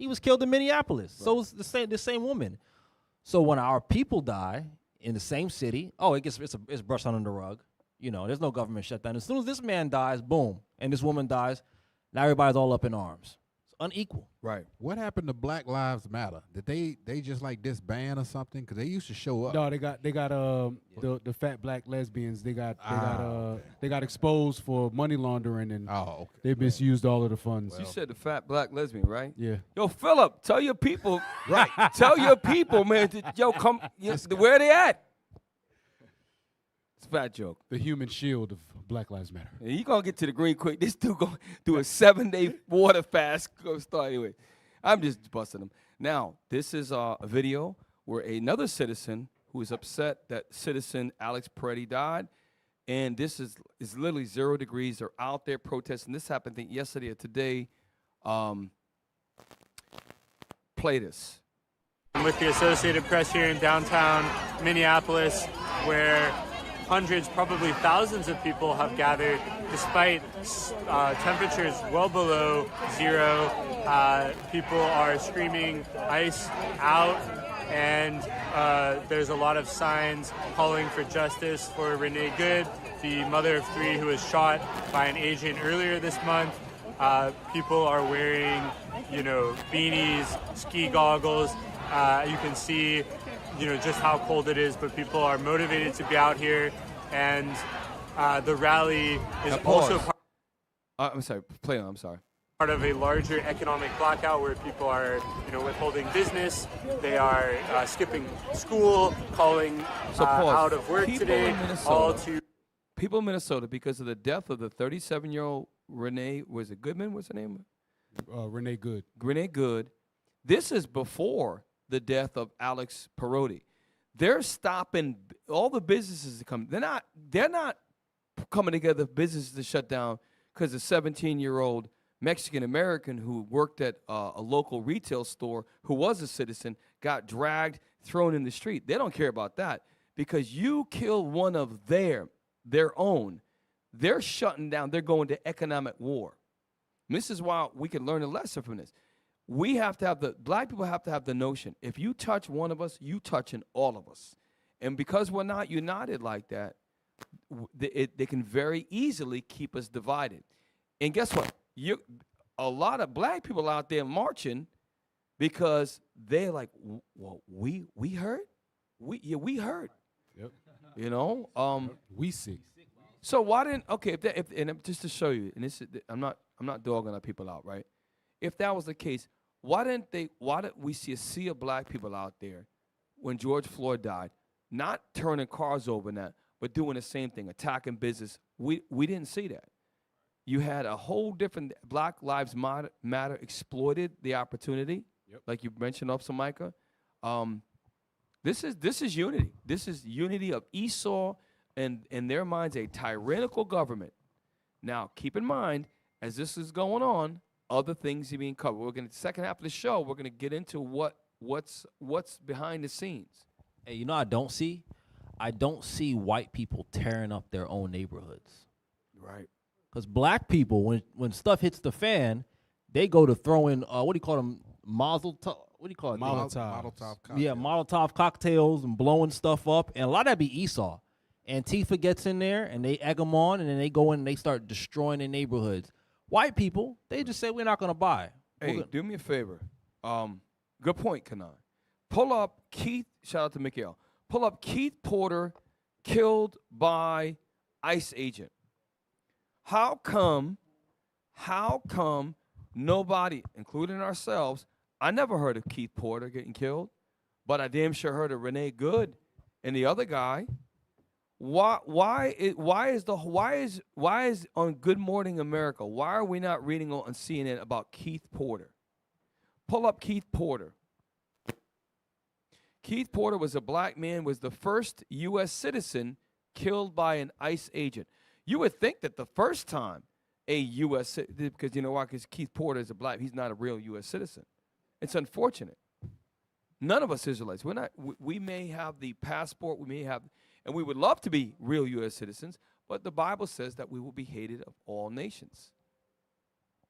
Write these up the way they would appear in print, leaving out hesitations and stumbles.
He was killed in Minneapolis. Right. So it's the same woman. So when our people die in the same city, it's brushed under the rug. You know, there's no government shutdown. As soon as this man dies, boom, and this woman dies, now everybody's all up in arms. It's unequal. Right. What happened to Black Lives Matter? Did they just like disband or something? Because they used to show up. No, they got the fat black lesbians. They got exposed for money laundering, and Okay. they misused all of the funds. You said the fat black lesbian, right? Yeah. Yo, Philip, tell your people. Right. Tell your people, man. Come. Where they at? It's a fat joke. The human shield of Black Lives Matter. You gonna get to the green quick. This dude gonna do a 7-day water fast. Go start anyway. I'm just busting him. Now, this is a video where another citizen who is upset that citizen Alex Peretti died, and this is literally 0 degrees. They're out there protesting. This happened, I think, yesterday or today. Play this. I'm with the Associated Press here in downtown Minneapolis, where hundreds, probably thousands of people have gathered despite temperatures well below zero. People are screaming ICE out, and there's a lot of signs calling for justice for Renee Good, the mother of 3 who was shot by an agent earlier this month. People are wearing, beanies, ski goggles. You can see just how cold it is, but people are motivated to be out here, and the rally is also I'm sorry, play on, I'm sorry. part of a larger economic blackout where people are, withholding business. They are skipping school, calling out of work today. People in Minnesota, because of the death of the 37-year-old Renee, was it Goodman? What's her name? Renee Good. Renee Good. This is before the death of Alex Perotti. They're stopping all the businesses to come. They're not coming together, businesses to shut down because a 17-year-old Mexican American who worked at a local retail store, who was a citizen, got dragged, thrown in the street. They don't care about that because you killed one of their own. They're shutting down. They're going to economic war. And this is why we can learn a lesson from this. We have to have black people have to have the notion, if you touch one of us, you touching all of us. And because we're not united like that, they can very easily keep us divided. And guess what? A lot of black people out there marching because they're like, well, we heard? We heard. Yep. We see. So why didn't, okay, and just to show you, and this is, I'm not dogging our people out, right? If that was the case, why did we see a sea of black people out there when George Floyd died, not turning cars over now, but doing the same thing, attacking business? We didn't see that. You had a whole different, Black Lives Matter exploited the opportunity, like you mentioned, Officer Micah. This is unity. This is unity of Esau and, in their minds, a tyrannical government. Now, keep in mind, as this is going on, other things are being covered. We're going to, second half of the show, we're going to get into what's behind the scenes. Hey, I don't see white people tearing up their own neighborhoods. Right. Because black people, when stuff hits the fan, they go to throwing, what do you call them, Molotov Molotov cocktails. Yeah, Molotov cocktails and blowing stuff up. And a lot of that be Esau. Antifa gets in there, and they egg them on, and then they go in and they start destroying their neighborhoods. White people, they just say, we're not going to buy. Hey, do me a favor. Good point, Kanan. Pull up Keith, shout out to Mikael. Pull up Keith Porter killed by ICE agent. How come nobody, including ourselves, I never heard of Keith Porter getting killed, but I damn sure heard of Renee Good and the other guy. Why is on Good Morning America? Why are we not reading on CNN about Keith Porter? Pull up Keith Porter. Keith Porter was a black man, was the first U.S. citizen killed by an ICE agent. You would think that the first time a U.S. because you know why? Because Keith Porter is he's not a real U.S. citizen. It's unfortunate. None of us Israelites. We may have the passport. We may have. And we would love to be real U.S. citizens, but the Bible says that we will be hated of all nations.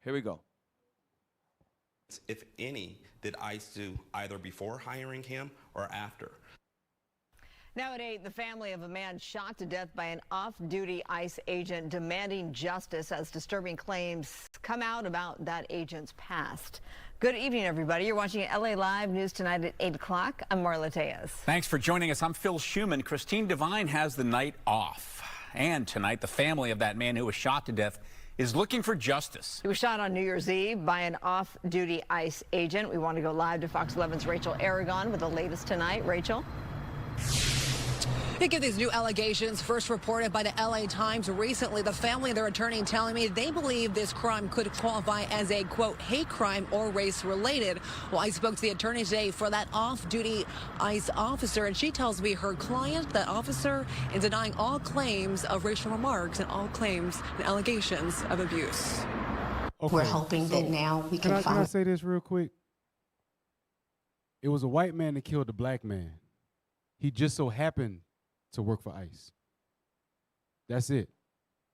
Here we go. if any, did ICE do either before hiring him or after? Now at 8, the family of a man shot to death by an off-duty ICE agent demanding justice as disturbing claims come out about that agent's past. Good evening, everybody. You're watching LA Live News tonight at 8 o'clock. I'm Marla Tejas. Thanks for joining us. I'm Phil Schuman. Christine Devine has the night off. And tonight, the family of that man who was shot to death is looking for justice. He was shot on New Year's Eve by an off-duty ICE agent. We want to go live to Fox 11's Rachel Aragon with the latest tonight. Rachel? Think of these new allegations first reported by the LA Times recently. The family and their attorney telling me they believe this crime could qualify as a, quote, hate crime or race related. Well, I spoke to the attorney today for that off-duty ICE officer, and she tells me her client, that officer, is denying all claims of racial remarks and all claims and allegations of abuse. Okay, We're hoping that now we can Can I find. say this real quick? It was a white man that killed a black man. He just so happened to work for ICE. That's it.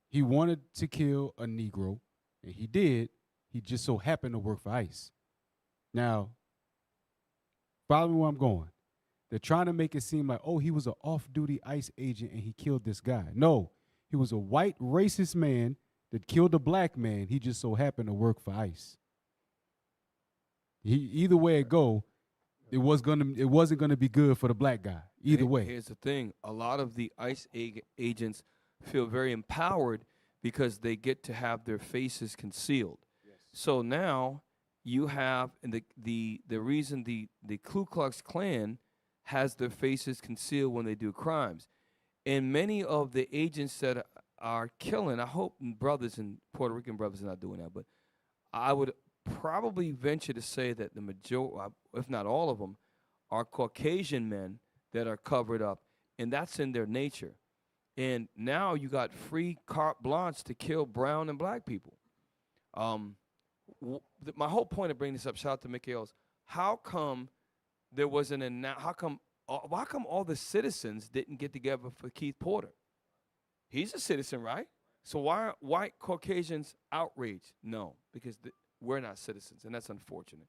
He wanted to kill a Negro, and he did. He just so happened to work for ICE. Now, follow me where I'm going. They're trying to make it seem like, oh, he was an off-duty ICE agent and he killed this guy. No, he was a white racist man that killed a black man. He just so happened to work for ICE. Either way it go, it wasn't gonna be good for the black guy. Either way. Here's the thing. A lot of the ICE agents feel very empowered because they get to have their faces concealed. Yes. So now you have, and the reason the Ku Klux Klan has their faces concealed when they do crimes. And many of the agents that are killing, I hope brothers and Puerto Rican brothers are not doing that, but I would probably venture to say that the majority, if not all of them, are Caucasian men that are covered up, and that's in their nature. And now you got free carte blanche to kill brown and black people. My whole point of bringing this up, shout out to Mikhail's, how come there wasn't why come all the citizens didn't get together for Keith Porter? He's a citizen, right? So why are white Caucasians outraged? No, because we're not citizens, and that's unfortunate.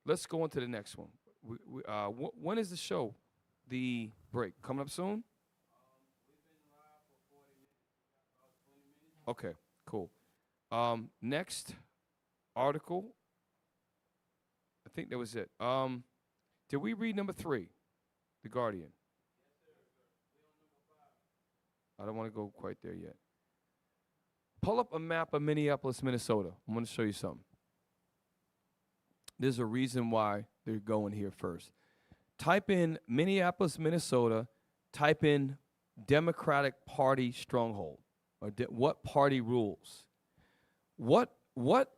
Let's go on to the next one. When is the show? The break coming up soon? Okay, cool. Next article. I think that was it. Did we read number 3, The Guardian? I don't want to go quite there yet. Pull up a map of Minneapolis, Minnesota. I'm going to show you something. There's a reason why they're going here first. Type in Minneapolis, Minnesota. Type in Democratic Party stronghold, or what party rules. What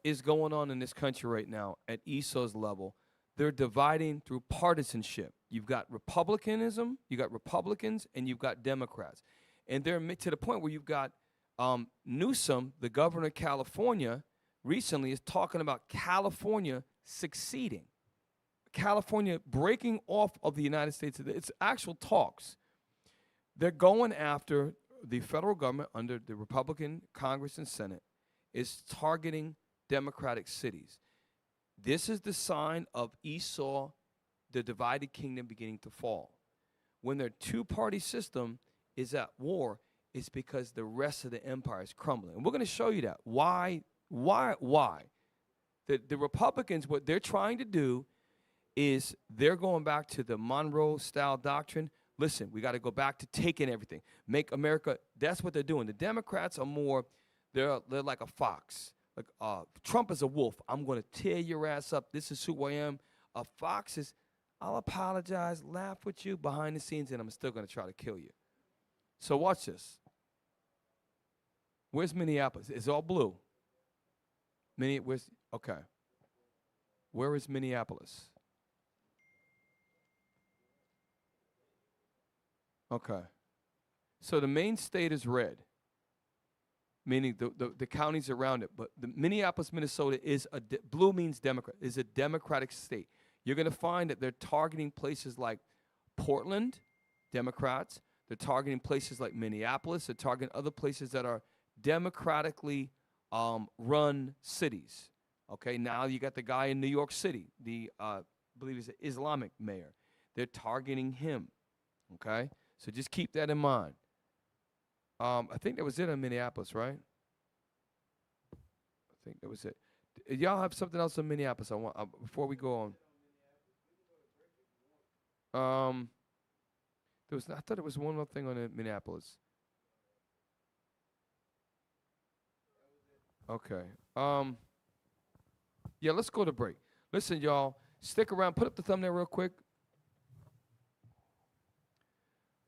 is going on in this country right now at ESO's level? They're dividing through partisanship. You've got Republicanism, you got Republicans, and you've got Democrats. And they're to the point where you've got Newsom, the governor of California, recently is talking about California succeeding. California breaking off of the United States. It's actual talks. They're going after the federal government under the Republican Congress and Senate is targeting Democratic cities. This is the sign of Esau, the divided kingdom beginning to fall. When their two-party system is at war, it's because the rest of the empire is crumbling. And we're going to show you that. Why? The Republicans, what they're trying to do is they're going back to the Monroe-style doctrine. Listen, we got to go back to taking everything. Make America, that's what they're doing. The Democrats are more, they're like a fox. Like Trump is a wolf. I'm going to tear your ass up. This is who I am. A fox is, I'll apologize, laugh with you behind the scenes, and I'm still going to try to kill you. So watch this. Where's Minneapolis? It's all blue. Okay. Where is Minneapolis? Okay. So the main state is red, meaning the counties around it. But the Minneapolis, Minnesota is blue means Democrat, is a Democratic state. You're going to find that they're targeting places like Portland, Democrats. They're targeting places like Minneapolis. They're targeting other places that are democratically run cities. Okay, now you got the guy in New York City, I believe he's an Islamic mayor. They're targeting him. Okay, so just keep that in mind. I think that was it in Minneapolis, right? I think that was it. Y'all have something else in Minneapolis? I want before we go on. I thought there was one more thing on Minneapolis. Okay. Yeah, let's go to break. Listen, y'all, stick around. Put up the thumbnail real quick.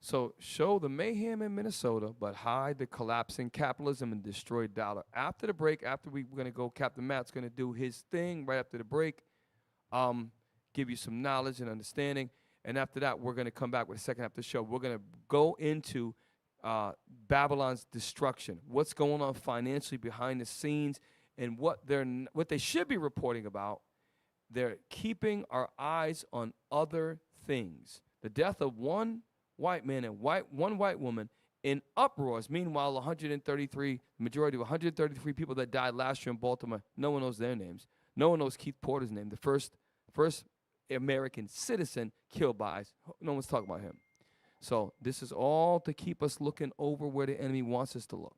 So, show the mayhem in Minnesota, but hide the collapsing capitalism and destroyed dollar. After the break, we're going to go, Captain Matt's going to do his thing right after the break, give you some knowledge and understanding. And after that, we're going to come back with the second half of the show. We're going to go into Babylon's destruction, what's going on financially behind the scenes, and what they should be reporting about. They're keeping our eyes on other things. The death of one white man and one white woman in uproars. Meanwhile, 133, majority of 133 people that died last year in Baltimore, no one knows their names. No one knows Keith Porter's name, the first American citizen killed by ICE. No one's talking about him. So this is all to keep us looking over where the enemy wants us to look.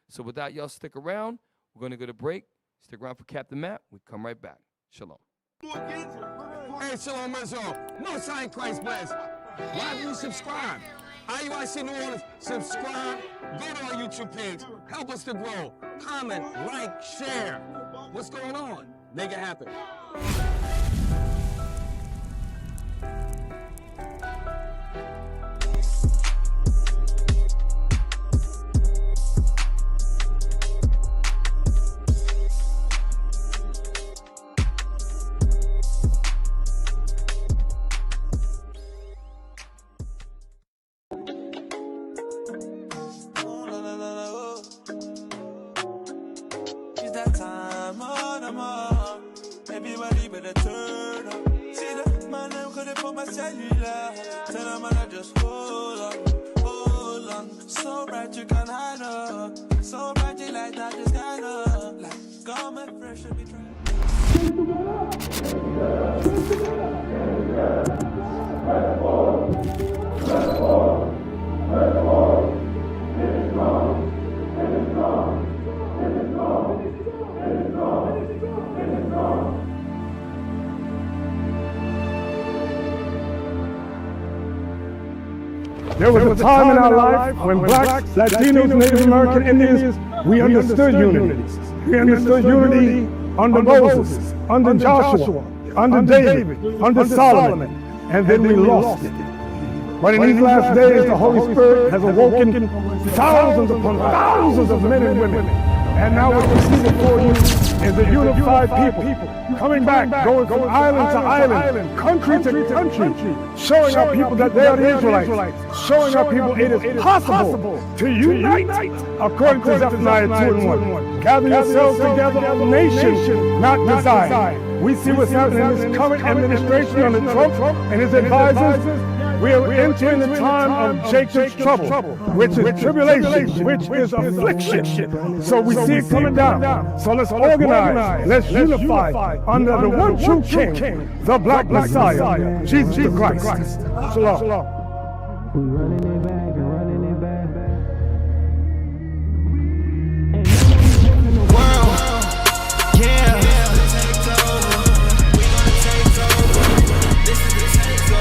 So with that, y'all stick around. We're going to go to break. Stick around for Captain Matt. We come right back. Shalom. Hey, Shalom Israel. Most High in Christ bless. Why do you subscribe? IUIC New Orleans, subscribe. Go to our YouTube page. Help us to grow. Comment, like, share. What's going on? Make it happen. There was a time in our life when blacks, Latinos, Native American Indians, we understood unity. We understood unity under Moses, under Joshua, under David, under Solomon, and then we lost it. But in these last days, the Holy Spirit has awoken thousands upon thousands of men and women. And now what we see before you is a unified people coming back, going from island to island, country to country, showing our people that they are the Israelites, showing our people it is possible to unite according to Zephaniah 2:1. Gather yourselves together, a nation, not design. We see what's happening in this current administration under Trump and his advisors. We are entering the time of Jacob's trouble, which is tribulation, which is affliction. So we see it coming down. So let's organize, let's unify under the one true King, the Black Messiah, Jesus the Christ. Shalom.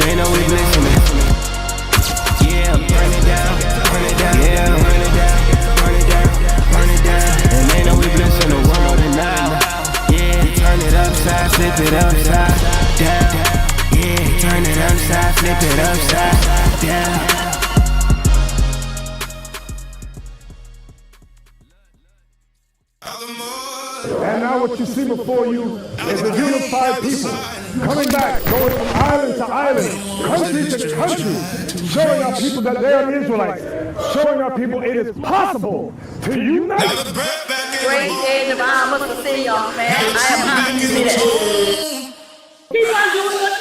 They know we listening. Yeah, burn it down, burn it down. Yeah, burn it down, burn it down, burn it down. And they know we blessing the world and now. Yeah, turn it upside, flip it upside down. Yeah, turn it upside, flip it upside down. And now what you see before you is a unified people coming back, going from island to island, country to country, showing our people that they are the Israelites, showing our people it is possible to unite. Great day, divine. What's the city, y'all, man? I am happy to see that. Keep on doing what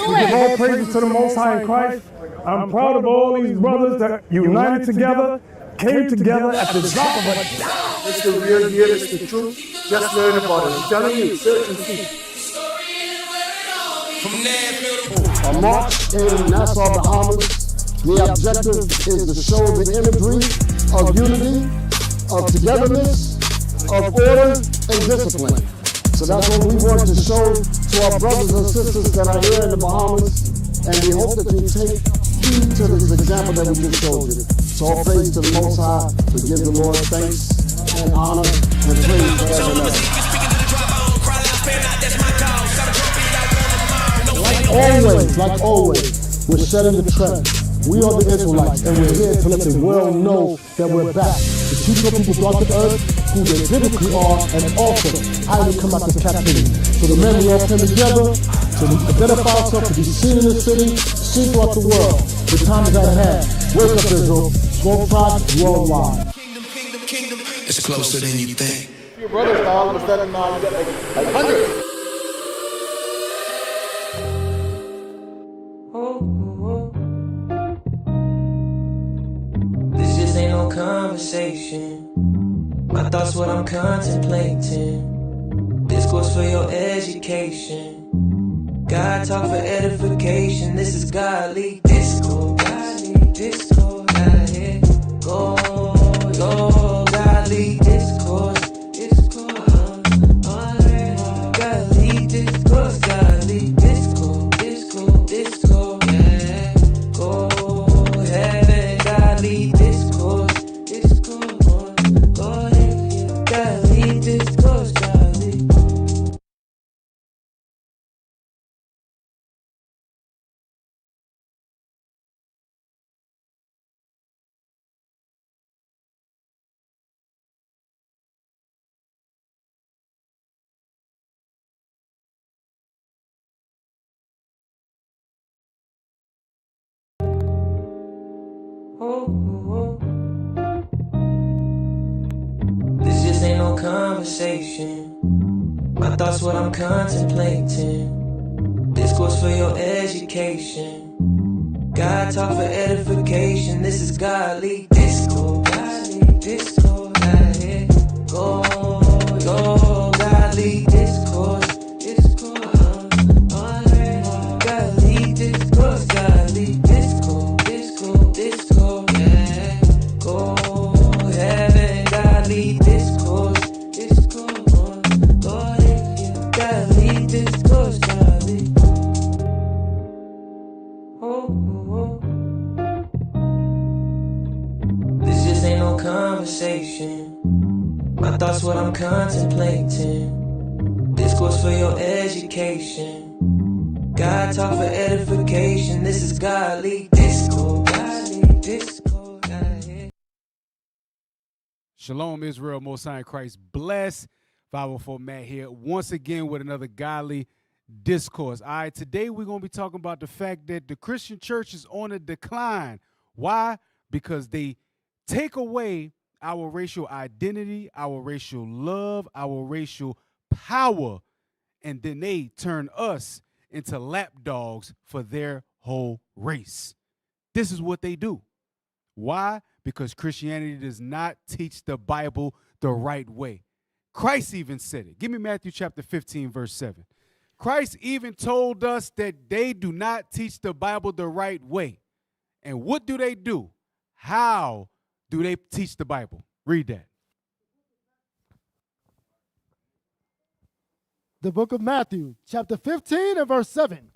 We give all praises to the Most High in Christ. I'm proud of all these brothers that united together came together at the drop of a dime. It's the real deal, it's the truth. Just learn about it. I'm telling you, search and see. A march in Nassau, Bahamas. The objective is to show the imagery of unity, of togetherness, of order and discipline. So that's what we want to show to our brothers and sisters that are here in the Bahamas, and we hope that you take heed to this example that we just showed you. So all praise to the Most High, to give the Lord thanks and honor and praise forever and ever. Like always, we're setting the trend. We are the Israelites, and we're here to let the world know that we're back. To teach the people throughout the earth who they biblically are, and also how we come out of captivity. So the men we all came together to identify ourselves, to be seen in the city, seen throughout the world. The time is at hand. Wake up, Israel. Strong pride worldwide. It's closer than you think. Your brothers now, instead of now, you got like 100. This just ain't no conversation. My thoughts, what I'm contemplating. Discourse for your education. God talk for edification. This is godly discourse. Godly discourse. Out here. Go, godly discourse. Discourse. Godly discourse. Godly discourse. Discourse. Discourse. Yeah. Go, heaven. Godly discourse. Discourse. Go, heaven. Godly discourse. Godly. This just ain't no conversation. My thoughts, what I'm contemplating. Discourse for your education. God talk for edification. This is godly discourse. Godly discourse. Out here. Go, godly discourse. Discourse. Godly discourse. Godly discourse. Discourse. Discourse. Yeah. Go, heaven. Godly discourse. Discourse. Go, heaven. Godly discourse. Godly. This just ain't no conversation. My thoughts, what I'm contemplating. Discourse for your education. God talk for edification. This is godly discourse. Godly discourse. Out here. Shalom, Israel, Most High in Christ. Bless 504 Matt here once again with another godly discourse. All right, today we're going to be talking about the fact that the Christian church is on a decline. Why? Because they take away our racial identity, our racial love, our racial power, and then they turn us into lapdogs for their whole race. This is what they do. Why? Because Christianity does not teach the Bible the right way. Christ even said it. Give me Matthew chapter 15, verse 7. Christ even told us that they do not teach the Bible the right way. And what do? How do they teach the Bible? Read that. The book of Matthew, chapter 15 and verse 7.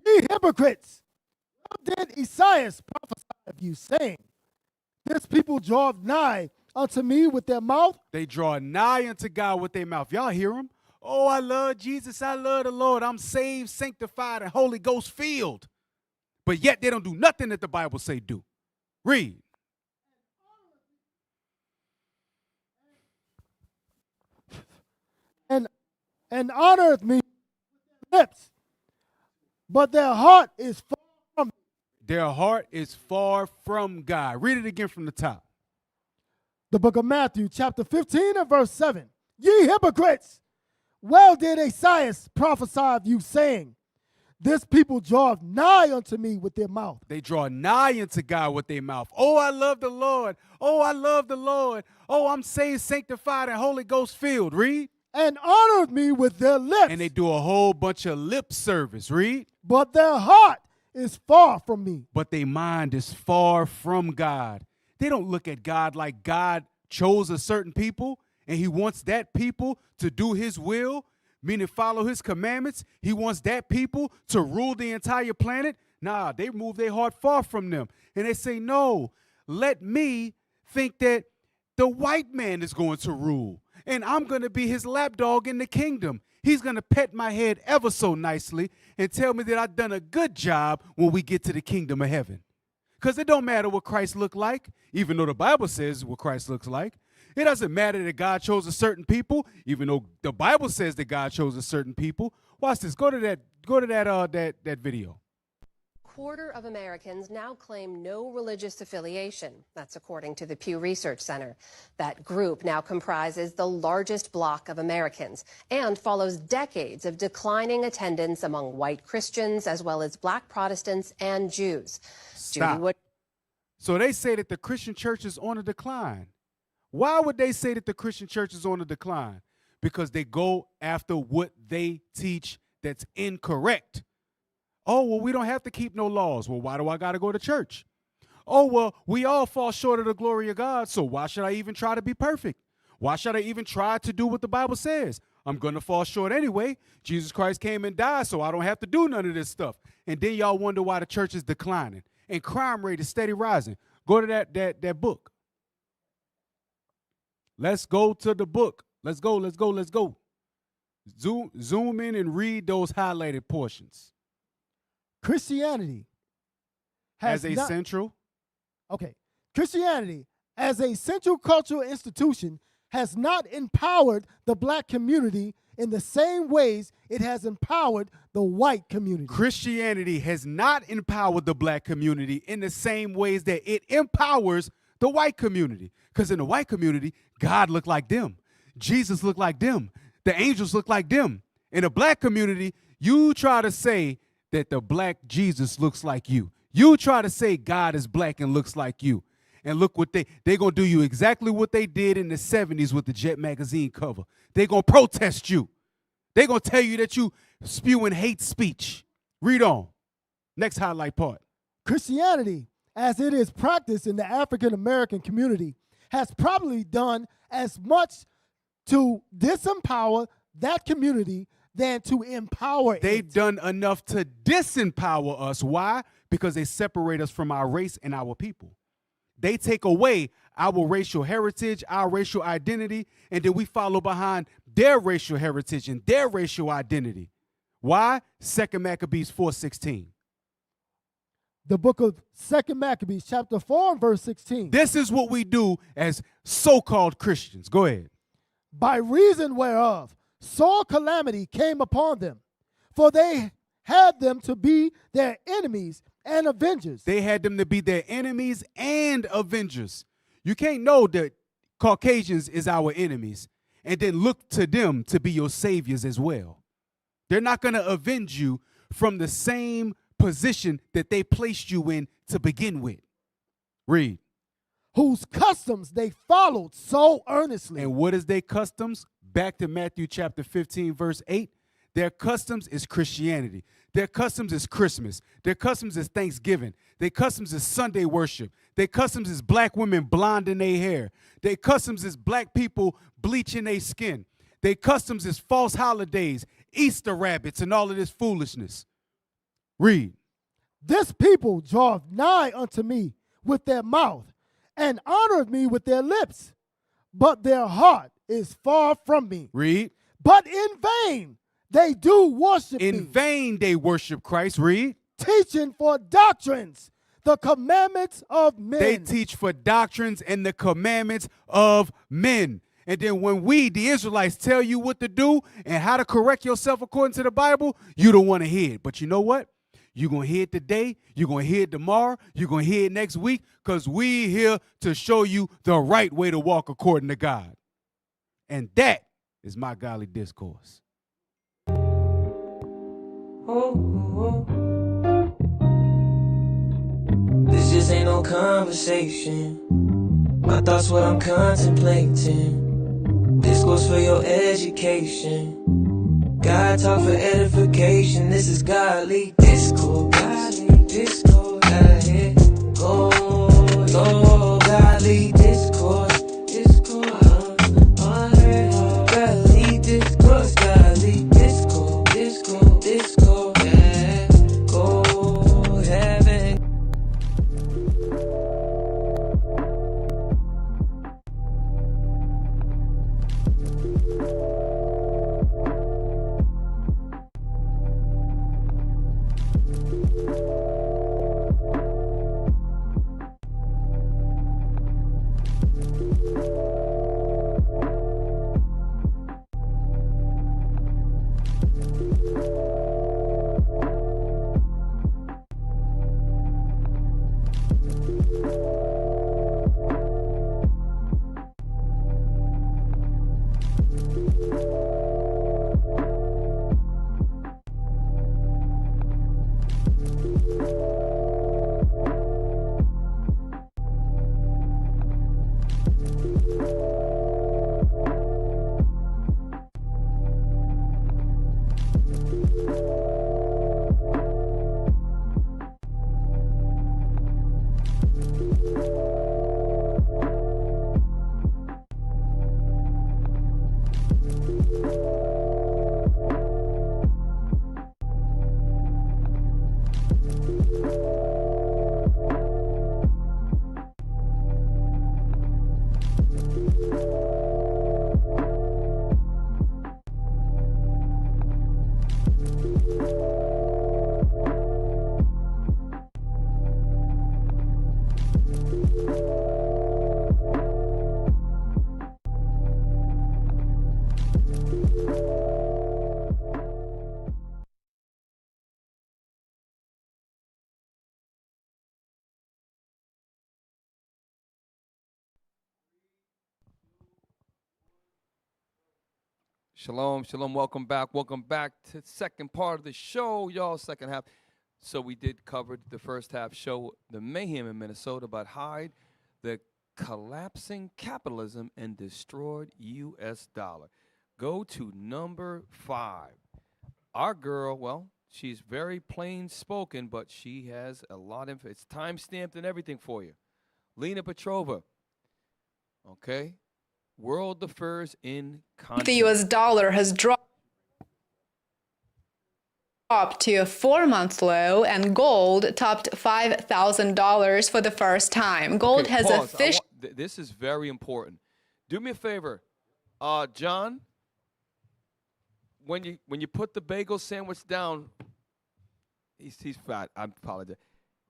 Ye hypocrites, how did Esaias prophesy of you, saying, this people draw nigh unto me with their mouth? They draw nigh unto God with their mouth. Y'all hear them? Oh, I love Jesus. I love the Lord. I'm saved, sanctified, and Holy Ghost filled. But yet they don't do nothing that the Bible say do. Read. And honoreth me with their lips, but their heart is far from me. Their heart is far from God. Read it again from the top. The book of Matthew, chapter 15 and verse 7. Ye hypocrites, well did Esaias prophesy of you, saying, This people draw nigh unto me with their mouth. They draw nigh unto God with their mouth. Oh, I love the Lord. Oh, I love the Lord. Oh, I'm saved, sanctified, and Holy Ghost filled. Read. And honor me with their lips. And they do a whole bunch of lip service. Read. But their heart is far from me. But their mind is far from God. They don't look at God like God chose a certain people and he wants that people to do his will, meaning follow his commandments. He wants that people to rule the entire planet. Nah, they move their heart far from them. And they say, no, let me think that the white man is going to rule. And I'm going to be his lapdog in the kingdom. He's going to pet my head ever so nicely and tell me that I've done a good job when we get to the kingdom of heaven. Because it don't matter what Christ looked like, even though the Bible says what Christ looks like. It doesn't matter that God chose a certain people, even though the Bible says that God chose a certain people. Watch this. Go to that video. Quarter of Americans now claim no religious affiliation. That's according to the Pew Research Center. That group now comprises the largest bloc of Americans and follows decades of declining attendance among white Christians as well as black Protestants and Jews. Stop. So they say that the Christian church is on a decline. Why would they say that the Christian church is on a decline? Because they go after what they teach that's incorrect. Oh, well, we don't have to keep no laws. Well, why do I got to go to church? Oh, well, we all fall short of the glory of God, so why should I even try to be perfect? Why should I even try to do what the Bible says? I'm going to fall short anyway. Jesus Christ came and died, so I don't have to do none of this stuff. And then y'all wonder why the church is declining and crime rate is steady rising. Go to that book. Let's go to the book. Let's go. Zoom in and read those highlighted portions. Christianity has as a central. Okay. Christianity as a central cultural institution has not empowered the black community in the same ways it has empowered the white community. Christianity has not empowered the black community in the same ways that it empowers the white community. Because in the white community, God looked like them. Jesus looked like them. The angels looked like them. In the black community, you try to say that the black Jesus looks like you. You try to say God is black and looks like you. And look what they're going to do you exactly what they did in the 70s with the Jet magazine cover. They're going to protest you. They're going to tell you that you spewing hate speech. Read on. Next highlight part. Christianity, as it is practiced in the African American community, has probably done as much to disempower that community than to empower it. They've done enough to disempower us. Why? Because they separate us from our race and our people. They take away our racial heritage, our racial identity, and then we follow behind their racial heritage and their racial identity. Why? 2 Maccabees 4:16. The book of 2 Maccabees, chapter 4, and verse 16. This is what we do as so-called Christians. Go ahead. By reason whereof sore calamity came upon them, for they had them to be their enemies and avengers. They had them to be their enemies and avengers. You can't know that Caucasians is our enemies and then look to them to be your saviors as well. They're not going to avenge you from the same position that they placed you in to begin with. Read. Whose customs they followed so earnestly. And what is their customs? Back to Matthew chapter 15, verse 8. Their customs is Christianity. Their customs is Christmas. Their customs is Thanksgiving. Their customs is Sunday worship. Their customs is black women blonding their hair. Their customs is black people bleaching their skin. Their customs is false holidays, Easter rabbits, and all of this foolishness. Read. This people draw nigh unto me with their mouth and honor me with their lips, but their heart is far from me. Read. But in vain they do worship me. In vain they worship Christ. Read. Teaching for doctrines the commandments of men. They teach for doctrines and the commandments of men. And then when we, the Israelites, tell you what to do and how to correct yourself according to the Bible, you don't want to hear it. But you know what? You're going to hear it today. You're going to hear it tomorrow. You're going to hear it next week because we here to show you the right way to walk according to God. And that is my godly discourse. This just ain't no conversation. My thoughts, what I'm contemplating. This goes for your education. God talk for edification. This is godly discord. Godly discord. Gotta hit. Go, godly discord. Discord. Godly discourse. Godly discord. Discord. Discord. Yeah. Go, heaven. Shalom, shalom. Welcome back. Welcome back to the second part of the show, y'all. Second half. So we did cover the first half show, the mayhem in Minnesota, but hide the collapsing capitalism and destroyed U.S. dollar. Go to number 5. Our girl, well, she's very plain spoken, but she has a lot of, it's time stamped and everything for you. Lena Petrova. Okay. World affairs in content. The US dollar has dropped to a 4-month low, and gold topped $5,000 for the first time. Gold has officially. This is very important. Do me a favor, John. When you put the bagel sandwich down, he's fat. I apologize.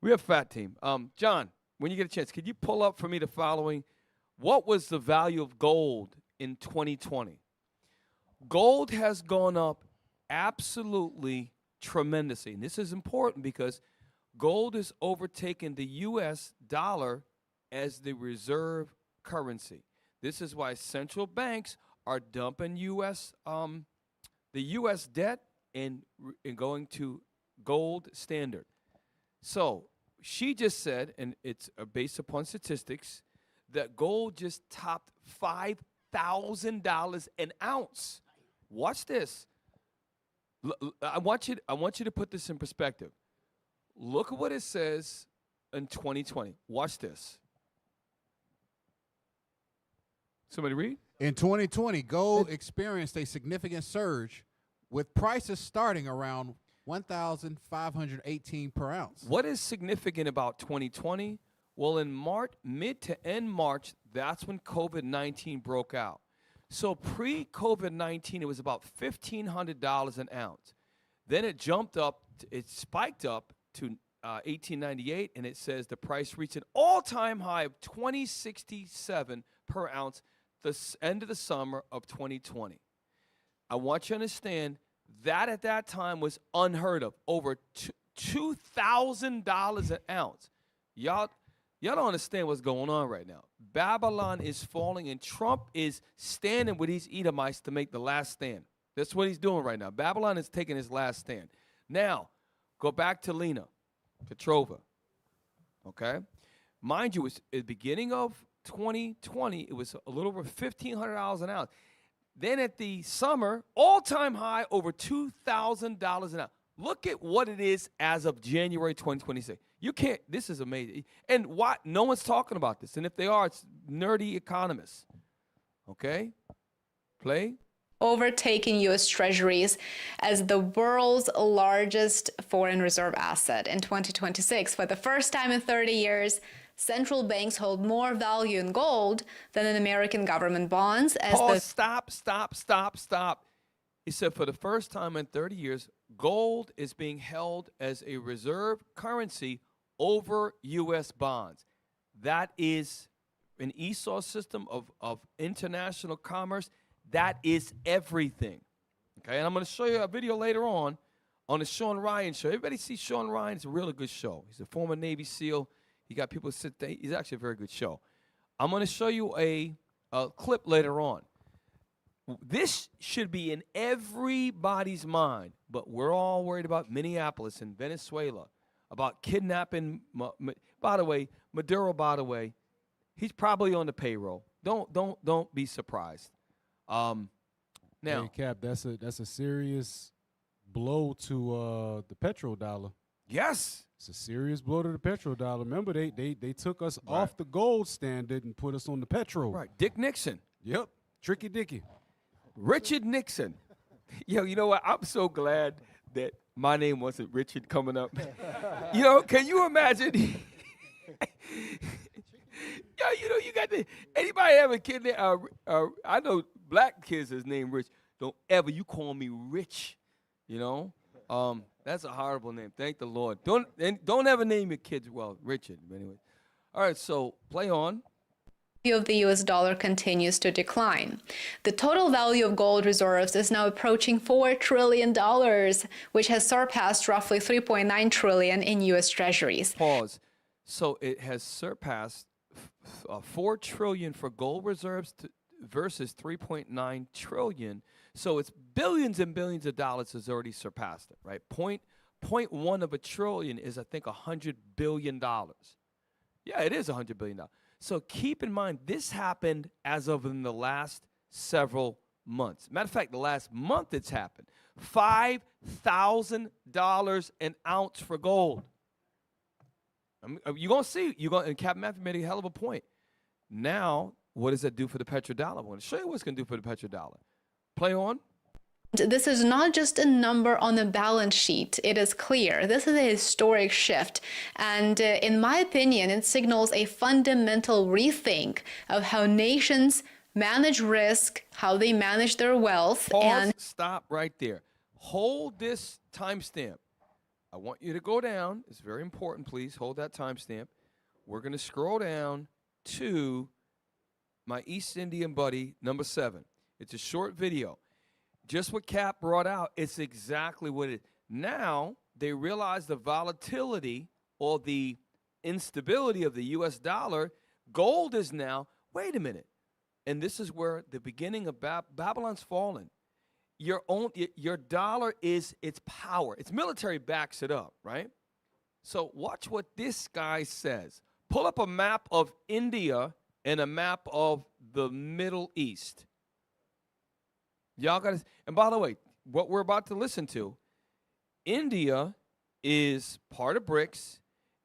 We have a fat team. John, when you get a chance, could you pull up for me the following? What was the value of gold in 2020? Gold has gone up absolutely tremendously. And this is important because gold has overtaken the U.S. dollar as the reserve currency. This is why central banks are dumping the U.S. debt and going to gold standard. So she just said, and it's based upon statistics, that gold just topped $5,000 an ounce. Watch this. I want you to put this in perspective. Look at what it says in 2020. Watch this. Somebody read? In 2020, gold experienced a significant surge with prices starting around $1,518 per ounce. What is significant about 2020? Well, in March, mid to end March, that's when COVID-19 broke out. So pre-COVID-19, it was about $1,500 an ounce. Then it jumped up, it spiked up to $1,898, and it says the price reached an all-time high of $2,067 per ounce the end of the summer of 2020. I want you to understand that at that time was unheard of, over $2,000 an ounce. Y'all don't understand what's going on right now. Babylon is falling, and Trump is standing with these Edomites to make the last stand. That's what he's doing right now. Babylon is taking his last stand. Now, go back to Lena Petrova, okay? Mind you, at the beginning of 2020, it was a little over $1,500 an ounce. Then at the summer, all-time high, over $2,000 an ounce. Look at what it is as of January 2026. You can't, this is amazing. And why? No one's talking about this. And if they are, it's nerdy economists. Okay? Play. Overtaking U.S. Treasuries as the world's largest foreign reserve asset in 2026. For the first time in 30 years, central banks hold more value in gold than in American government bonds. Pause, stop. He said for the first time in 30 years, gold is being held as a reserve currency over U.S. bonds. That is an Esau system of international commerce. That is everything. Okay, and I'm going to show you a video later on the Sean Ryan show. Everybody see Sean Ryan? It's a really good show. He's a former Navy SEAL. He got people sit there. He's actually a very good show. I'm going to show you a clip later on. This should be in everybody's mind, but we're all worried about Minneapolis and Venezuela, about kidnapping. By the way, Maduro, he's probably on the payroll. Don't be surprised. Now, hey, Cap, that's a serious blow to the petrodollar. Yes, it's a serious blow to the petrodollar. Remember, they took us off the gold standard and put us on the petro. Right, Dick Nixon. Yep, Tricky Dicky. Richard Nixon. Yo, you know what? I'm so glad that my name wasn't Richard coming up. Can you imagine? You got anybody have a kid there? I know black kids is named Rich. Don't ever you call me Rich. That's a horrible name. Thank the Lord. Don't ever name your kids Richard. Anyway, all right. So play on. Of the US dollar continues to decline. The total value of gold reserves is now approaching $4 trillion, which has surpassed roughly $3.9 trillion in US Treasuries. Pause. So it has surpassed $4 trillion for gold reserves versus $3.9 trillion. So it's billions and billions of dollars has already surpassed it, right? 0.1 of a trillion is, I think, $100 billion. Yeah, it is $100 billion. So keep in mind, this happened as of in the last several months. Matter of fact, the last month it's happened. $5,000 an ounce for gold. You're going to see. And Captain Matthew made a hell of a point. Now, what does that do for the petrodollar? I'm going to show you what it's going to do for the petrodollar. Play on. This is not just a number on the balance sheet. It is clear. This is a historic shift. And in my opinion, it signals a fundamental rethink of how nations manage risk, how they manage their wealth. Pause, stop right there. Hold this timestamp. I want you to go down. It's very important, please. Hold that timestamp. We're going to scroll down to my East Indian buddy, number 7. It's a short video. Just what Cap brought out, it's exactly what it is. Now, they realize the volatility or the instability of the U.S. dollar. Gold is now, wait a minute. And this is where the beginning of Babylon's fallen. Your dollar is its power. Its military backs it up, right? So watch what this guy says. Pull up a map of India and a map of the Middle East. Y'all got to, and by the way, what we're about to listen to, India is part of BRICS,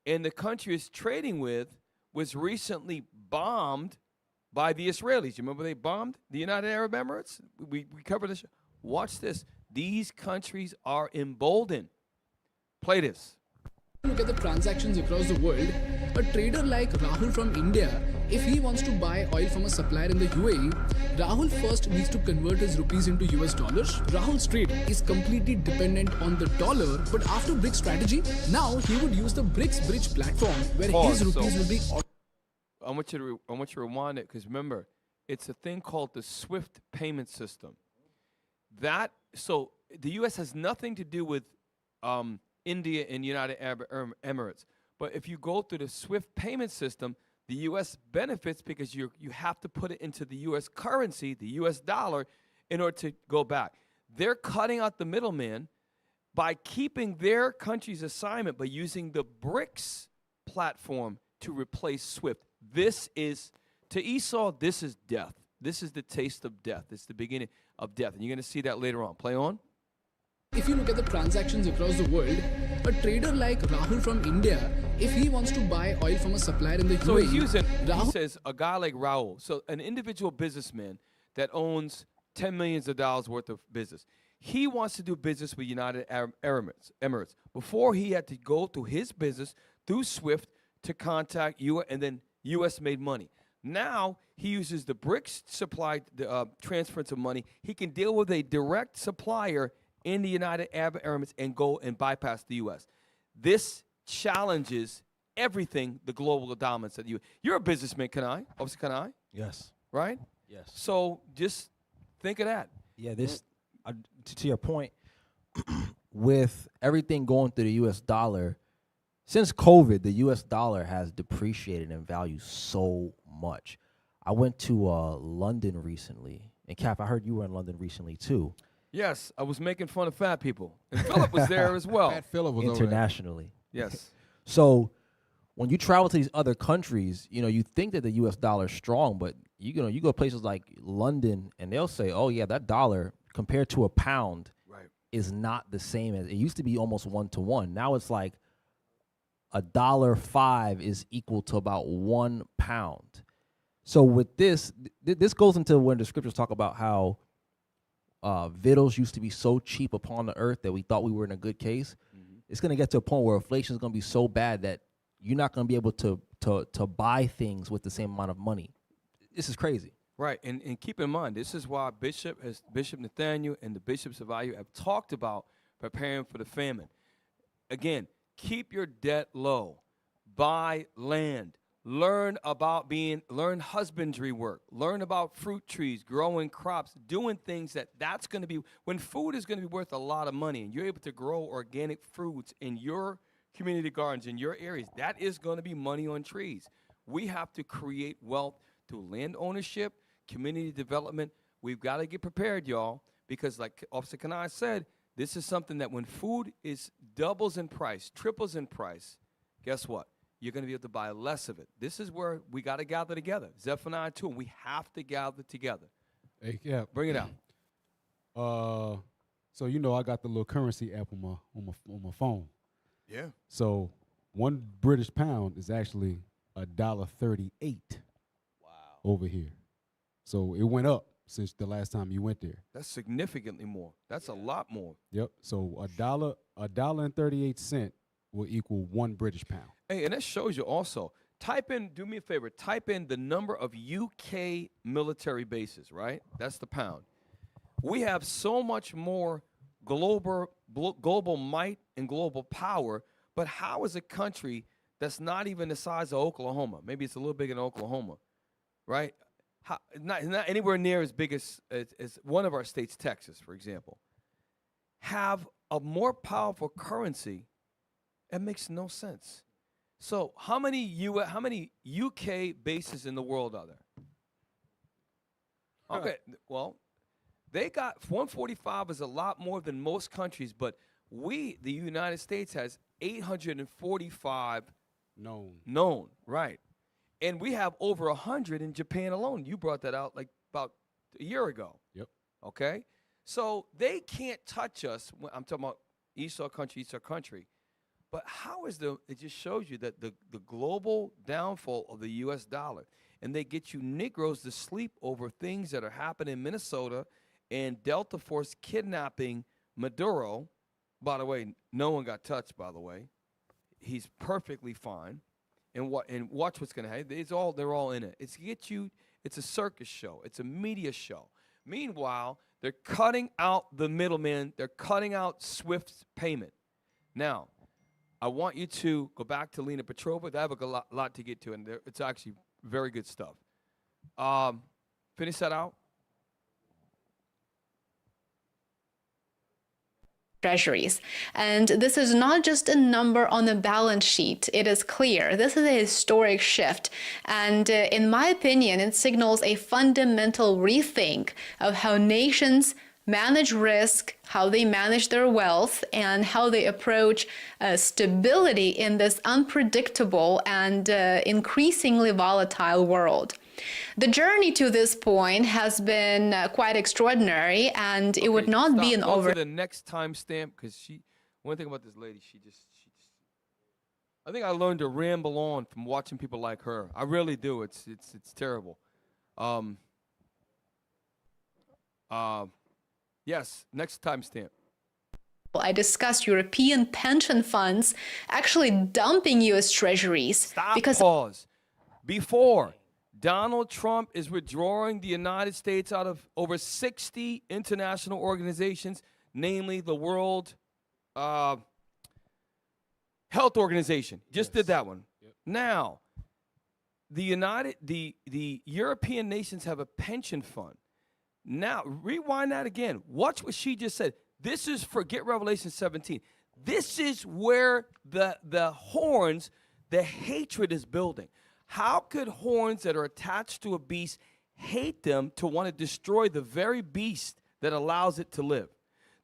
and the country it's trading with was recently bombed by the Israelis. You remember they bombed the United Arab Emirates? We covered this. Watch this. These countries are emboldened. Play this. Look at the transactions across the world. A trader like Rahul from India, if he wants to buy oil from a supplier in the UAE, Rahul first needs to convert his rupees into US dollars. Rahul's trade is completely dependent on the dollar, but after BRICS strategy, now he would use the BRICS Bridge platform where his rupees will be... I want you to rewind it, because remember, it's a thing called the SWIFT payment system. So the U.S. has nothing to do with India and United Arab Emirates. But if you go through the SWIFT payment system, the U.S. benefits because you have to put it into the U.S. currency, the U.S. dollar, in order to go back. They're cutting out the middleman. by keeping their country's assignment by using the BRICS platform to replace SWIFT. This is, to Esau, this is death. This is the taste of death. It's the beginning of death. And you're going to see that later on. Play on. If you look at the transactions across the world, a trader like Rahul from India, if he wants to buy oil from a supplier in the So UAE, he's using, he says, a guy like Rahul. So an individual businessman that owns $10 million worth of business. He wants to do business with United Arab Emirates. Before, he had to go through his business through SWIFT to contact U.S. and then U.S. made money. Now he uses the BRICS supply transference of money. He can deal with a direct supplier in the United Arab Emirates and go and bypass the U.S. This challenges everything the global dominance that you're a businessman, Officer Kanai? Yes. Right? Yes. So just think of that. Yeah, this, to your point, with everything going through the U.S. dollar, since COVID, the U.S. dollar has depreciated in value so much. I went to London recently. And Cap, I heard you were in London recently too. Yes, I was making fun of fat people. And Philip was there as well. Fat Philip was internationally. Yes. So when you travel to these other countries, you think that the U.S. dollar is strong, but you go places like London, and they'll say, "Oh yeah, that dollar compared to a pound is not the same as it used to be, almost 1-to-1. Now it's like $1.05 is equal to about 1 pound." So with this goes into when the scriptures talk about how victuals used to be so cheap upon the earth that we thought we were in a good case. Mm-hmm. It's going to get to a point where inflation is going to be so bad that you're not going to be able to buy things with the same amount of money. This is crazy. Right, and keep in mind, this is why Bishop Nathaniel and the bishops of IU have talked about preparing for the famine. Again, keep your debt low. Buy land. Learn husbandry work. Learn about fruit trees, growing crops, doing things that's going to be, when food is going to be worth a lot of money and you're able to grow organic fruits in your community gardens, in your areas, that is going to be money on trees. We have to create wealth through land ownership, community development. We've got to get prepared, y'all, because like Officer Kanai said, this is something that when food doubles in price, triples in price, guess what? You're going to be able to buy less of it. This is where we got to gather together. Zephaniah 2, and we have to gather together. Hey, yeah. Bring it out. So I got the little currency app on my phone. Yeah. So 1 British pound is actually $1.38. Wow. Over here. So it went up since the last time you went there. That's significantly more. That's a lot more. Yep. So $1.38 will equal 1 British pound. Hey, and that shows you also. Do me a favor, type in the number of UK military bases, right? That's the pound. We have so much more global might and global power, but how is a country that's not even the size of Oklahoma, maybe it's a little bigger than Oklahoma, right? Not anywhere near as big as one of our states, Texas, for example, have a more powerful currency? It makes no sense. So how many UK bases in the world are there? Okay, well, they got 145 is a lot more than most countries, but the United States, has 845 known, right? And we have over 100 in Japan alone. You brought that out like about a year ago. Yep. Okay? So they can't touch us. I'm talking about Esau country. But how is it just shows you that the global downfall of the U.S. dollar, and they get you Negroes to sleep over things that are happening in Minnesota and Delta Force kidnapping Maduro. By the way, no one got touched, by the way. He's perfectly fine. And watch what's going to happen. They're all in it. It's a circus show. It's a media show. Meanwhile, they're cutting out the middleman. They're cutting out SWIFT's payment. Now, I want you to go back to Lena Petrova. They have a lot to get to, and it's actually very good stuff. Finish that out. Treasuries. And this is not just a number on the balance sheet. It is clear. This is a historic shift. And in my opinion, it signals a fundamental rethink of how nations manage risk, how they manage their wealth, and how they approach stability in this unpredictable and increasingly volatile world. The journey to this point has been quite extraordinary, and it would not be an Go over. to the next timestamp, because one thing about this lady, she just, I think I learned to ramble on from watching people like her. I really do. It's terrible. Yes, next timestamp. I discussed European pension funds actually dumping U.S. treasuries. Pause. Before, Donald Trump is withdrawing the United States out of over 60 international organizations, namely the World Health Organization. Just did that one. Yep. Now, the European nations have a pension fund. Now, rewind that again. Watch what she just said. This is, forget Revelation 17. This is where the horns, the hatred is building. How could horns that are attached to a beast hate them to want to destroy the very beast that allows it to live?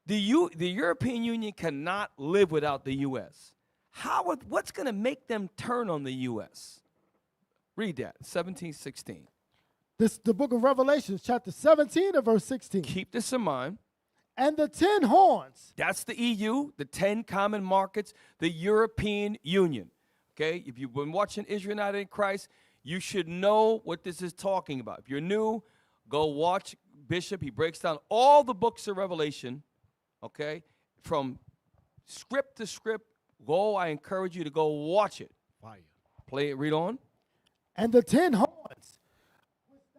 The European Union cannot live without the U.S. What's going to make them turn on the U.S.? Read that, 17:16. This the book of Revelation, chapter 17 and verse 16. Keep this in mind. And the 10 horns. That's the EU, the 10 common markets, the European Union. Okay, if you've been watching Israel United in Christ, you should know what this is talking about. If you're new, go watch Bishop. He breaks down all the books of Revelation, okay, from script to script. I encourage you to go watch it. Fire. Play it, read on. And the 10 horns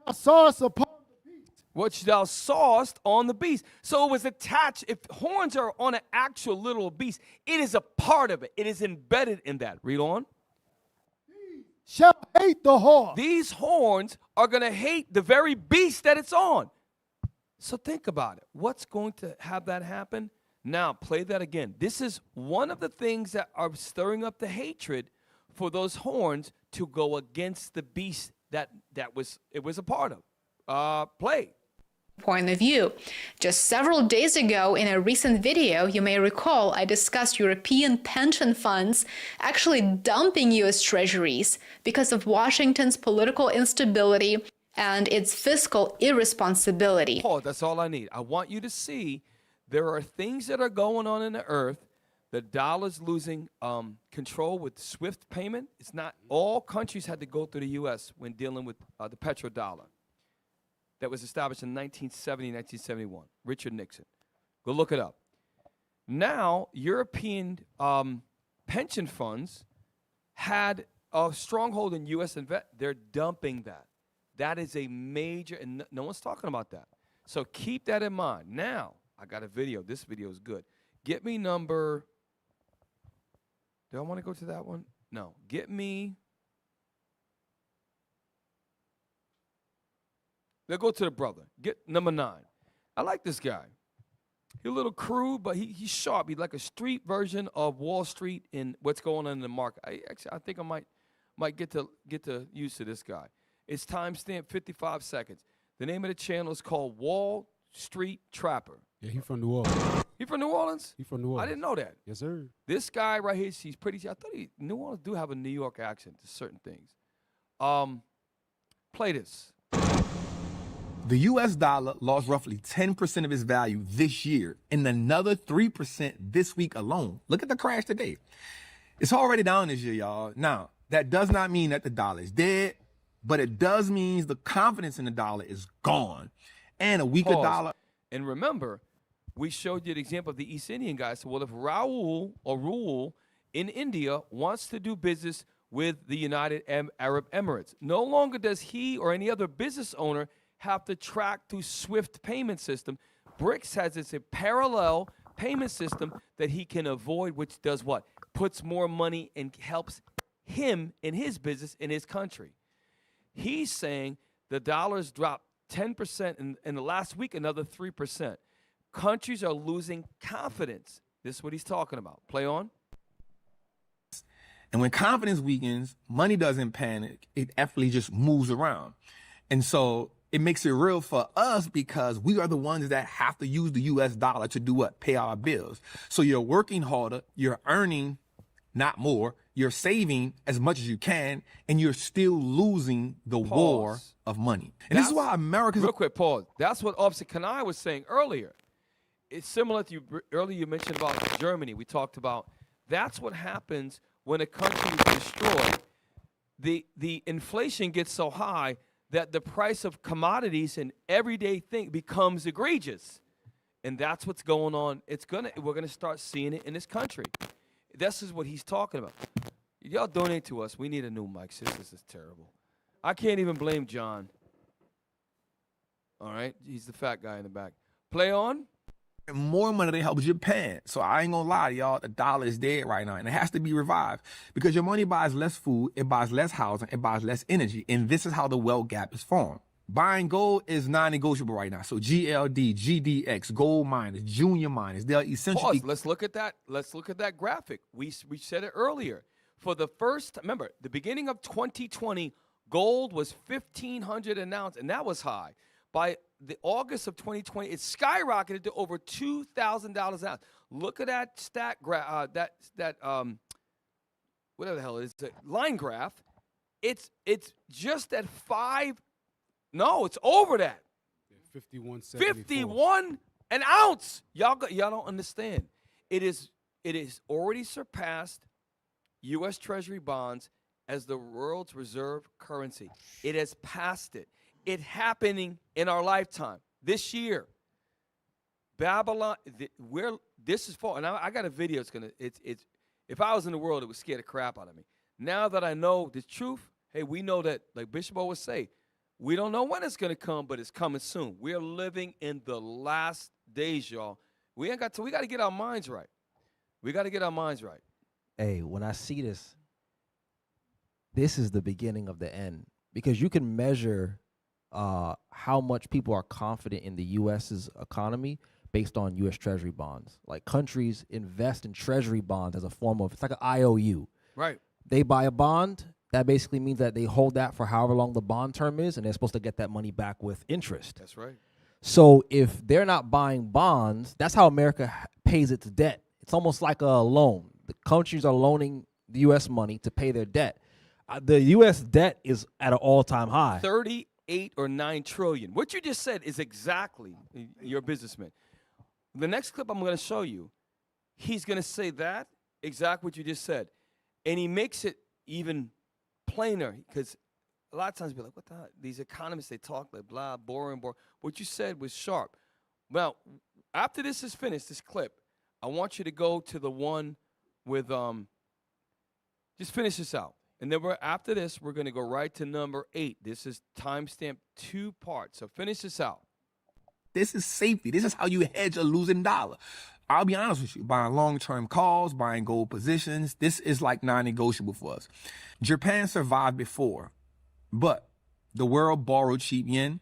which thou sawest upon the beast. Which thou sawest on the beast. So it was attached. If horns are on an actual literal beast, it is a part of it. It is embedded in that. Read on. Shall hate the horn. These horns are going to hate the very beast that it's on. So think about it. What's going to have that happen? Now, play that again. This is one of the things that are stirring up the hatred for those horns to go against the beast that it was a part of. Play. Point of view. Just several days ago in a recent video, you may recall I discussed European pension funds actually dumping U.S. treasuries because of Washington's political instability and its fiscal irresponsibility. Oh, that's all I need. I want you to see there are things that are going on in the earth. The dollar's losing control with SWIFT payment. It's not all countries had to go through the U.S. when dealing with the petrodollar that was established in 1970, 1971. Richard Nixon. Go look it up. Now, European pension funds had a stronghold in U.S. They're dumping that. That is a major, and no one's talking about that. So keep that in mind. Now, I got a video. This video is good. Get me number, do I want to go to that one? No. Get me, let's go to the brother. Get number 9. I like this guy. He's a little crude, but he's sharp. He's like a street version of Wall Street in what's going on in the market. I think I might get to used to this guy. It's timestamp 55 seconds. The name of the channel is called Wall Street Trapper. Yeah, he's from New Orleans. He from New Orleans? He's from New Orleans. I didn't know that. Yes, sir. This guy right here, he's pretty. I thought New Orleans do have a New York accent to certain things. Play this. The U.S. dollar lost roughly 10% of its value this year and another 3% this week alone. Look at the crash today. It's already down this year, y'all. Now, that does not mean that the dollar is dead, but it does mean the confidence in the dollar is gone. And a weaker dollar. And remember, we showed you the example of the East Indian guy. So, well, if Raul in India wants to do business with the United Arab Emirates, no longer does he or any other business owner have to track through SWIFT payment system. BRICS has this parallel payment system that he can avoid, which does what? Puts more money and helps him in his business in his country. He's saying the dollar's dropped 10% in the last week, another 3%. Countries are losing confidence. This is what he's talking about. Play on. And when confidence weakens, money doesn't panic. It effortlessly just moves around. And so it makes it real for us because we are the ones that have to use the US dollar to do what? Pay our bills. So you're working harder, you're earning not more, you're saving as much as you can, and you're still losing the war of money. And this is why America's... Real quick, pause. That's what Officer Kanai was saying earlier. It's similar to earlier you mentioned about Germany. We talked about that's what happens when a country is destroyed. The inflation gets so high that the price of commodities and everyday thing becomes egregious. And that's what's going on. We're gonna start seeing it in this country. This is what he's talking about. Y'all donate to us. We need a new mic. This is terrible. I can't even blame John. All right? He's the fat guy in the back. Play on. More money to help Japan. So I ain't gonna lie to y'all, the dollar is dead right now, and it has to be revived because your money buys less food, it buys less housing, it buys less energy, and this is how the wealth gap is formed. Buying gold is non-negotiable right now. So GLD, GDX, gold miners, junior miners, they're essentially... Pause. Let's look at that. Let's look at that graphic. We said it earlier. For the first, remember, the beginning of 2020, gold was $1,500 an ounce, and that was high. By the August of 2020, it skyrocketed to over $2,000 an ounce. Look at that stat graph, whatever the hell it is, the line graph. It's just at no, it's over that. 51.74. 51 an ounce. Y'all don't understand. It is already surpassed U.S. Treasury bonds as the world's reserve currency. It has passed it. It's happening in our lifetime this year. Babylon, this is for, and I got a video. It's if I was in the world, it would scare the crap out of me. Now that I know the truth, hey, we know that, like Bishop always say, we don't know when it's going to come, but it's coming soon. We're living in the last days, y'all. We got to get our minds right. We got to get our minds right. Hey, when I see this, this is the beginning of the end because you can measure how much people are confident in the U.S.'s economy based on U.S. Treasury bonds. Like countries invest in Treasury bonds as a form of, it's like an IOU. Right. They buy a bond. That basically means that they hold that for however long the bond term is, and they're supposed to get that money back with interest. That's right. So if they're not buying bonds, that's how America pays its debt. It's almost like a loan. The countries are loaning the U.S. money to pay their debt. The U.S. debt is at an all-time high. 38 or 9 trillion. What you just said is exactly, you're a businessman. The next clip I'm going to show you, he's going to say that, exactly what you just said. And he makes it even plainer because a lot of times we're like, what the hell? These economists, they talk like blah, boring. What you said was sharp. Well, after this is finished, this clip, I want you to go to the one with, just finish this out. And then after this, we're going to go right to number 8. This is timestamp 2 parts. So finish this out. This is safety. This is how you hedge a losing dollar. I'll be honest with you, buying long-term calls, buying gold positions, this is like non-negotiable for us. Japan survived before, but the world borrowed cheap yen.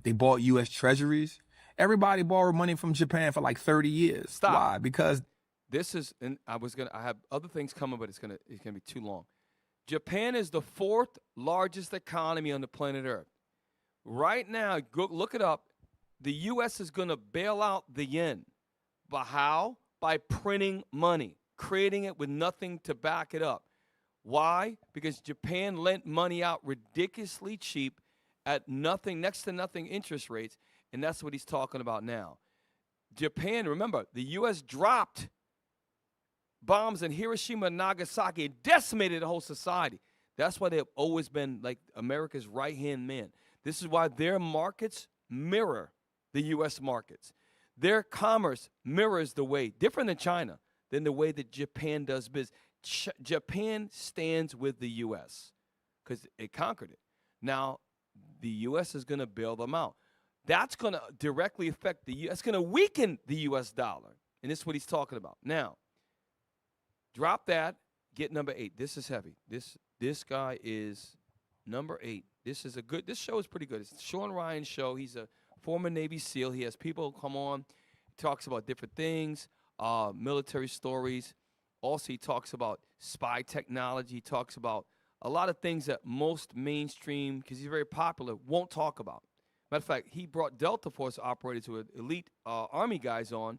They bought U.S. treasuries. Everybody borrowed money from Japan for like 30 years. Stop. Why? Because this is, and I have other things coming, but it's gonna be too long. Japan is the 4th largest economy on the planet Earth. Right now, go look it up. The U.S. is going to bail out the yen. But how? By printing money, creating it with nothing to back it up. Why? Because Japan lent money out ridiculously cheap at nothing, next to nothing interest rates, and that's what he's talking about now. Japan, remember, the U.S. dropped bombs in Hiroshima and Nagasaki and decimated the whole society. That's why they've always been like America's right-hand man. This is why their markets mirror the U.S. markets. Their commerce mirrors the way, different than China, than the way that Japan does business. Japan stands with the U.S. because it conquered it. Now, the U.S. is going to bail them out. That's going to directly affect the U.S. It's going to weaken the U.S. dollar. And this is what he's talking about. Now, drop that. Get number 8. This is heavy. This guy is number 8. This show is pretty good. It's the Sean Ryan show. He's a former Navy SEAL. He has people come on. He talks about different things, military stories. Also, he talks about spy technology. He talks about a lot of things that most mainstream, because he's very popular, won't talk about. Matter of fact, he brought Delta Force operators who are elite Army guys on,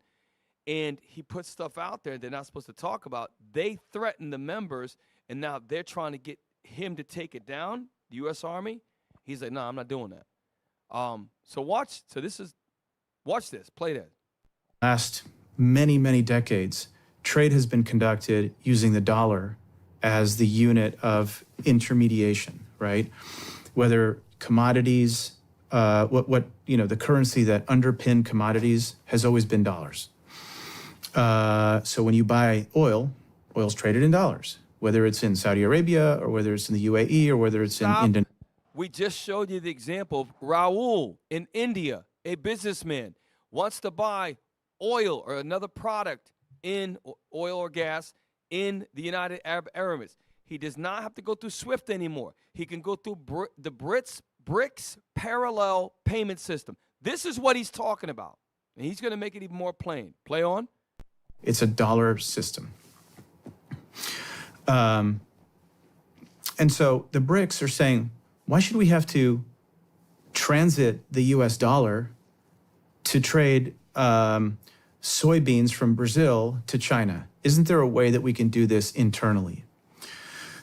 and he put stuff out there they're not supposed to talk about. They threatened the members, and now they're trying to get him to take it down, the U.S. Army. He's like, no, I'm not doing that. Watch this, play that. Last many decades, trade has been conducted using the dollar as the unit of intermediation, right? Whether commodities, the currency that underpin commodities has always been dollars. So when you buy oil's traded in dollars, whether it's in Saudi Arabia or whether it's in the UAE or whether it's in Indonesia. We just showed you the example of Raul in India, a businessman, wants to buy oil or another product in oil or gas in the United Arab Emirates. He does not have to go through SWIFT anymore. He can go through the BRICS parallel payment system. This is what he's talking about. And he's going to make it even more plain. Play on. It's a dollar system. And so the BRICS are saying, why should we have to transit the US dollar to trade soybeans from Brazil to China? Isn't there a way that we can do this internally?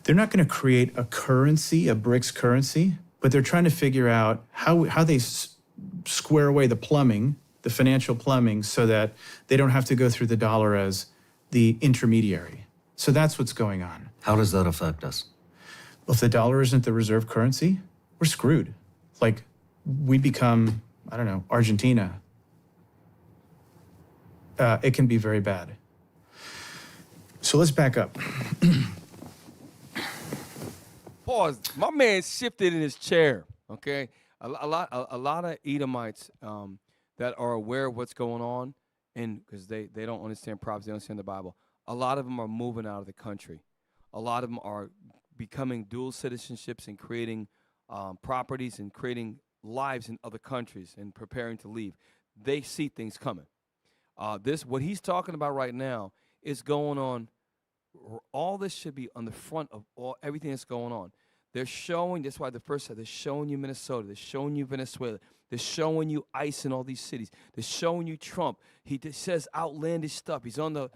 They're not going to create a currency, a BRICS currency, but they're trying to figure out how they square away the plumbing, the financial plumbing, so that they don't have to go through the dollar as the intermediary. So that's what's going on. How does that affect us? Well, if the dollar isn't the reserve currency, we're screwed. Like, we become, I don't know, Argentina. It can be very bad. So let's back up. Pause. My man shifted in his chair. Okay, a lot of Edomites that are aware of what's going on, and because they don't understand prophecy, they don't understand the Bible. A lot of them are moving out of the country. A lot of them are becoming dual citizenships and creating properties and creating lives in other countries and preparing to leave. They see things coming. What he's talking about right now is going on. All this should be on the front of everything that's going on. They're showing, that's why the first said, they're showing you Minnesota, they're showing you Venezuela, they're showing you ICE in all these cities, they're showing you Trump. He says outlandish stuff. He's on the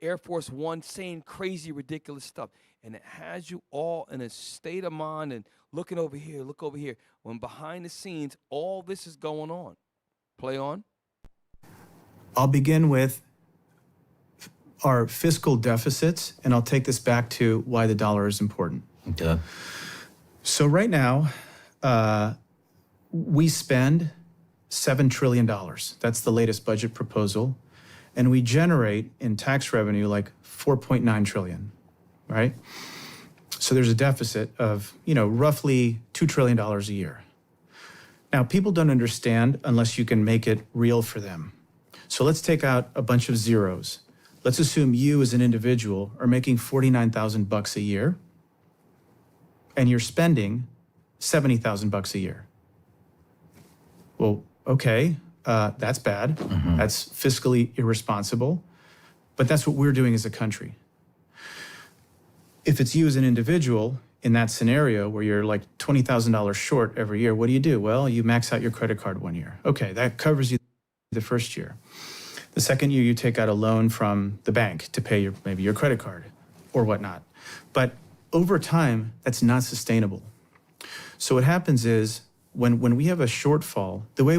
Air Force One saying crazy, ridiculous stuff. And it has you all in a state of mind and looking over here, look over here. When behind the scenes, all this is going on. Play on. I'll begin with our fiscal deficits, and I'll take this back to why the dollar is important. Okay. So right now, we spend $7 trillion. That's the latest budget proposal. And we generate in tax revenue like $4.9 trillion, right? So there's a deficit of, roughly $2 trillion a year. Now, people don't understand unless you can make it real for them. So let's take out a bunch of zeros. Let's assume you as an individual are making $49,000 a year and you're spending $70,000 a year. Well, okay, that's bad. Mm-hmm. That's fiscally irresponsible, but that's what we're doing as a country. If it's you as an individual in that scenario where you're like $20,000 short every year, what do? Well, you max out your credit card one year. Okay, that covers you the first year. The second year, you take out a loan from the bank to pay maybe your credit card or whatnot. But over time, that's not sustainable. So what happens is when we have a shortfall, the way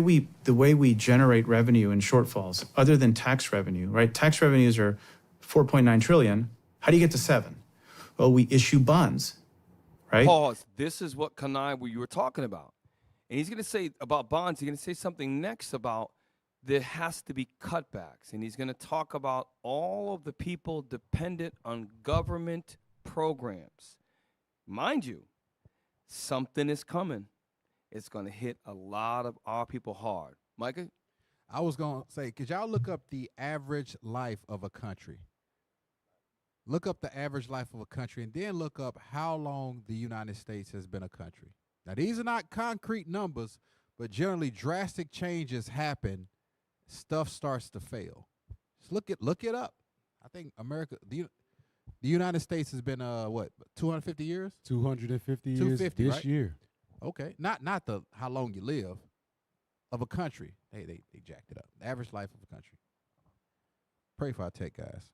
we generate revenue in shortfalls, other than tax revenue, right? Tax revenues are 4.9 trillion. How do you get to 7? Well, we issue bonds, right? Pause. This is what you were talking about. And he's going to say about bonds, he's going to say something next about there has to be cutbacks. And he's going to talk about all of the people dependent on government programs. Mind you, something is coming. It's going to hit a lot of our people hard. Micah? I was going to say, could y'all look up the average life of a country? Look up the average life of a country and then look up how long the United States has been a country. Now, these are not concrete numbers, but generally drastic changes happen. Stuff starts to fail. Just look it up. I think America, the United States has been 250 years? 250 years 250, this right? year. Okay, not how long you live. of a country. They jacked it up. The average life of a country. Pray for our tech guys.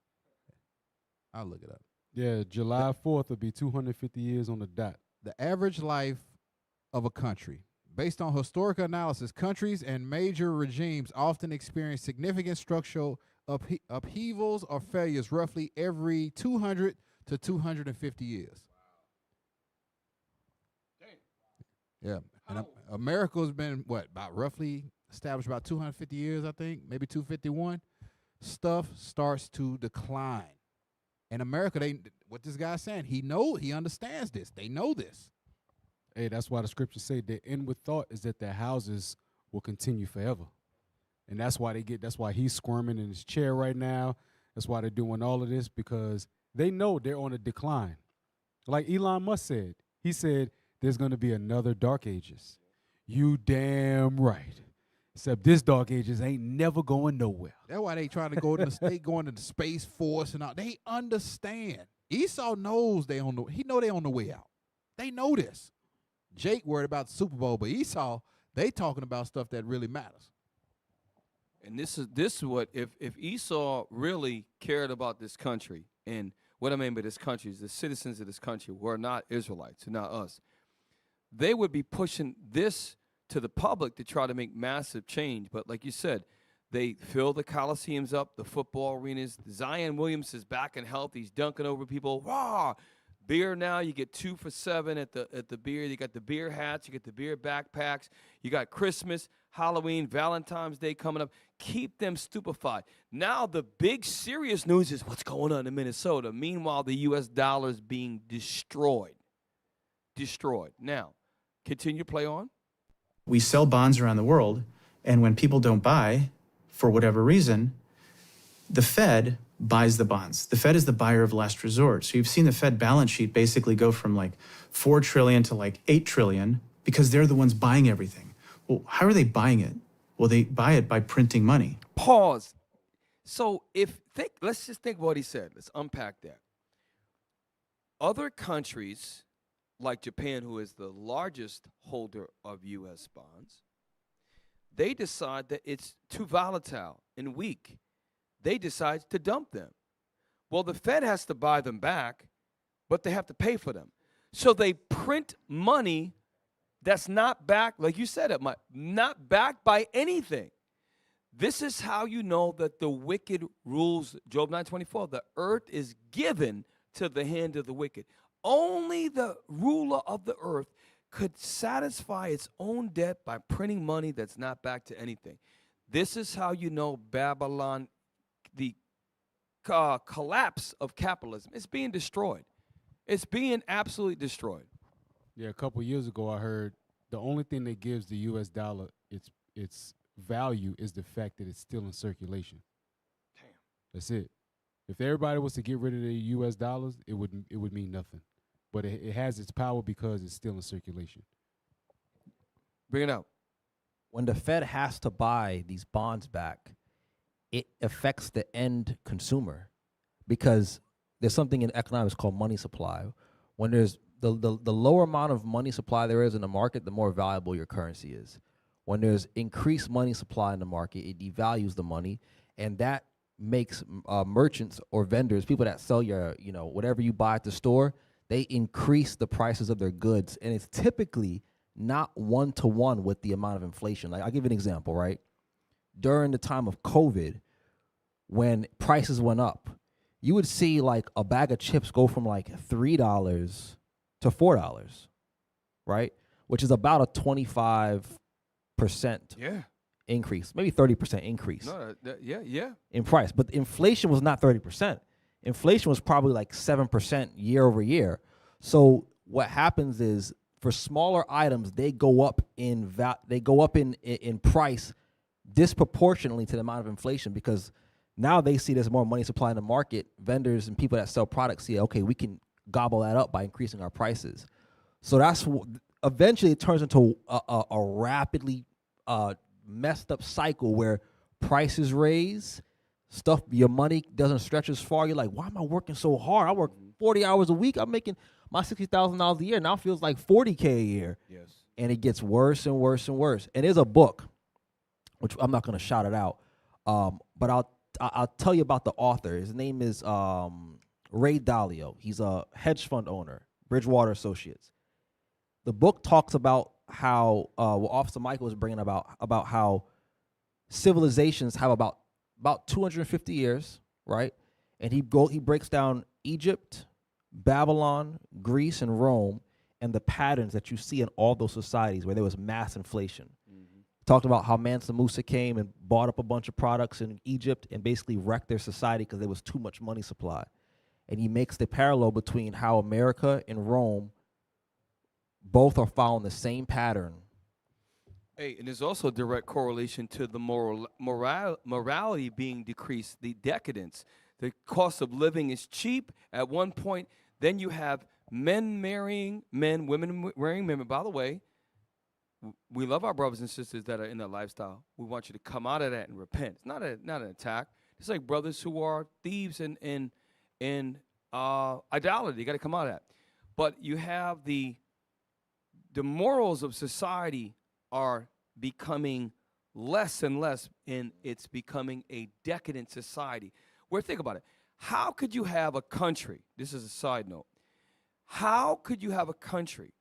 I'll look it up. Yeah, July 4th will be 250 years on the dot. The average life of a country. Based on historical analysis, countries and major regimes often experience significant structural upheavals or failures roughly every 200 to 250 years. Yeah, and America's been about roughly established about 250 years, I think, maybe 251. Stuff starts to decline. In America, what this guy's saying, he understands this. They know this. Hey, that's why the scriptures say their inward thought is that their houses will continue forever. And that's why he's squirming in his chair right now. That's why they're doing all of this, because they know they're on a decline. Like Elon Musk said, he said there's going to be another dark ages. You damn right. Except this dark ages ain't never going nowhere. That's why they trying to go to going to the Space Force and all. They understand. Esau knows they on the way out. They know this. Jake worried about the Super Bowl, but Esau, they talking about stuff that really matters. And this is what if Esau really cared about this country, and what I mean by this country is the citizens of this country who are not Israelites, who are not us, they would be pushing this to the public to try to make massive change. But like you said, they fill the coliseums up, the football arenas. Zion Williams is back in health. He's dunking over people. Wow. Beer now, you get 2 for $7 at the beer. You got the beer hats, you get the beer backpacks. You got Christmas, Halloween, Valentine's Day coming up. Keep them stupefied. Now the big serious news is what's going on in Minnesota. Meanwhile, the U.S. dollar is being destroyed. Destroyed. Now, continue to play on. We sell bonds around the world, and when people don't buy, for whatever reason, the Fed buys the bonds. The Fed is the buyer of last resort. So you've seen the Fed balance sheet basically go from like 4 trillion to like 8 trillion because they're the ones buying everything. Well, how are they buying it? Well, they buy it by printing money. Pause. So let's just think what he said. Let's unpack that. Other countries like Japan, who is the largest holder of U.S. bonds, they decide that it's too volatile and weak. They decide to dump them. Well, the Fed has to buy them back, but they have to pay for them. So they print money that's not backed, like you said, not backed by anything. This is how you know that the wicked rules, Job 9:24, the earth is given to the hand of the wicked. Only the ruler of the earth could satisfy its own debt by printing money that's not backed to anything. This is how you know Babylon, the collapse of capitalism. It's being destroyed. It's being absolutely destroyed. Yeah, a couple years ago, I heard the only thing that gives the U.S. dollar its value is the fact that it's still in circulation. Damn. That's it. If everybody was to get rid of the U.S. dollars, it would mean nothing. But it has its power because it's still in circulation. Bring it out. When the Fed has to buy these bonds back, it affects the end consumer because there's something in economics called money supply. When there's the lower amount of money supply there is in the market, the more valuable your currency is. When there's increased money supply in the market, it devalues the money, and that makes merchants or vendors, people that sell your, whatever you buy at the store, they increase the prices of their goods, and it's typically not one-to-one with the amount of inflation. Like, I'll give you an example, right? During the time of COVID, when prices went up, you would see like a bag of chips go from like $3 to $4, right? Which is about a 25% increase, maybe 30% increase. No, yeah. In price. But inflation was not 30%. Inflation was probably like 7% year over year. So what happens is for smaller items, they go up in price disproportionately to the amount of inflation because now they see there's more money supply in the market. Vendors and people that sell products see, okay, we can gobble that up by increasing our prices. So that's eventually it turns into a rapidly messed up cycle where prices raise, your money doesn't stretch as far. You're like, why am I working so hard? I work 40 hours a week. I'm making my $60,000 a year. Now it feels like $40K a year. Yes. And it gets worse and worse and worse. And there's a book which I'm not going to shout it out, but I'll tell you about the author. His name is Ray Dalio. He's a hedge fund owner, Bridgewater Associates. The book talks about how Officer Michael was bringing about how civilizations have about 250 years, right? And he breaks down Egypt, Babylon, Greece, and Rome, and the patterns that you see in all those societies where there was mass inflation. Talked about how Mansa Musa came and bought up a bunch of products in Egypt and basically wrecked their society because there was too much money supply. And he makes the parallel between how America and Rome both are following the same pattern. Hey, and there's also a direct correlation to the morality being decreased, the decadence. The cost of living is cheap at one point. Then you have men marrying men, women marrying women. By the way, we love our brothers and sisters that are in that lifestyle. We want you to come out of that and repent. It's not an attack. It's like brothers who are thieves and idolatry. You got to come out of that. But you have the morals of society are becoming less and less, and it's becoming a decadent society. Where, think about it. How could you have a country, this is a side note, how could you have a country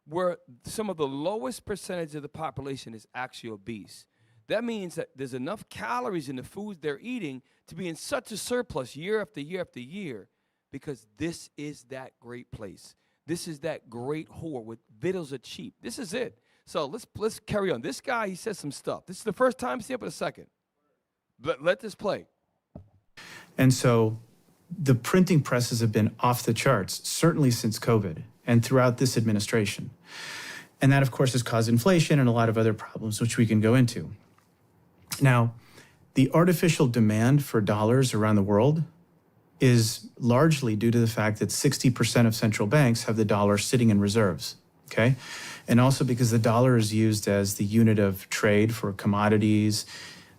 where some of the lowest percentage of the population is actually obese? That means that there's enough calories in the foods they're eating to be in such a surplus year after year after year, because this is that great place. This is that great whore with victuals are cheap. This is it. So let's carry on. This guy, he says some stuff. This is the first time, see it, but a second. Let this play. And so the printing presses have been off the charts, certainly since COVID and throughout this administration. And that, of course, has caused inflation and a lot of other problems, which we can go into. Now, the artificial demand for dollars around the world is largely due to the fact that 60% of central banks have the dollar sitting in reserves, okay? And also because the dollar is used as the unit of trade for commodities,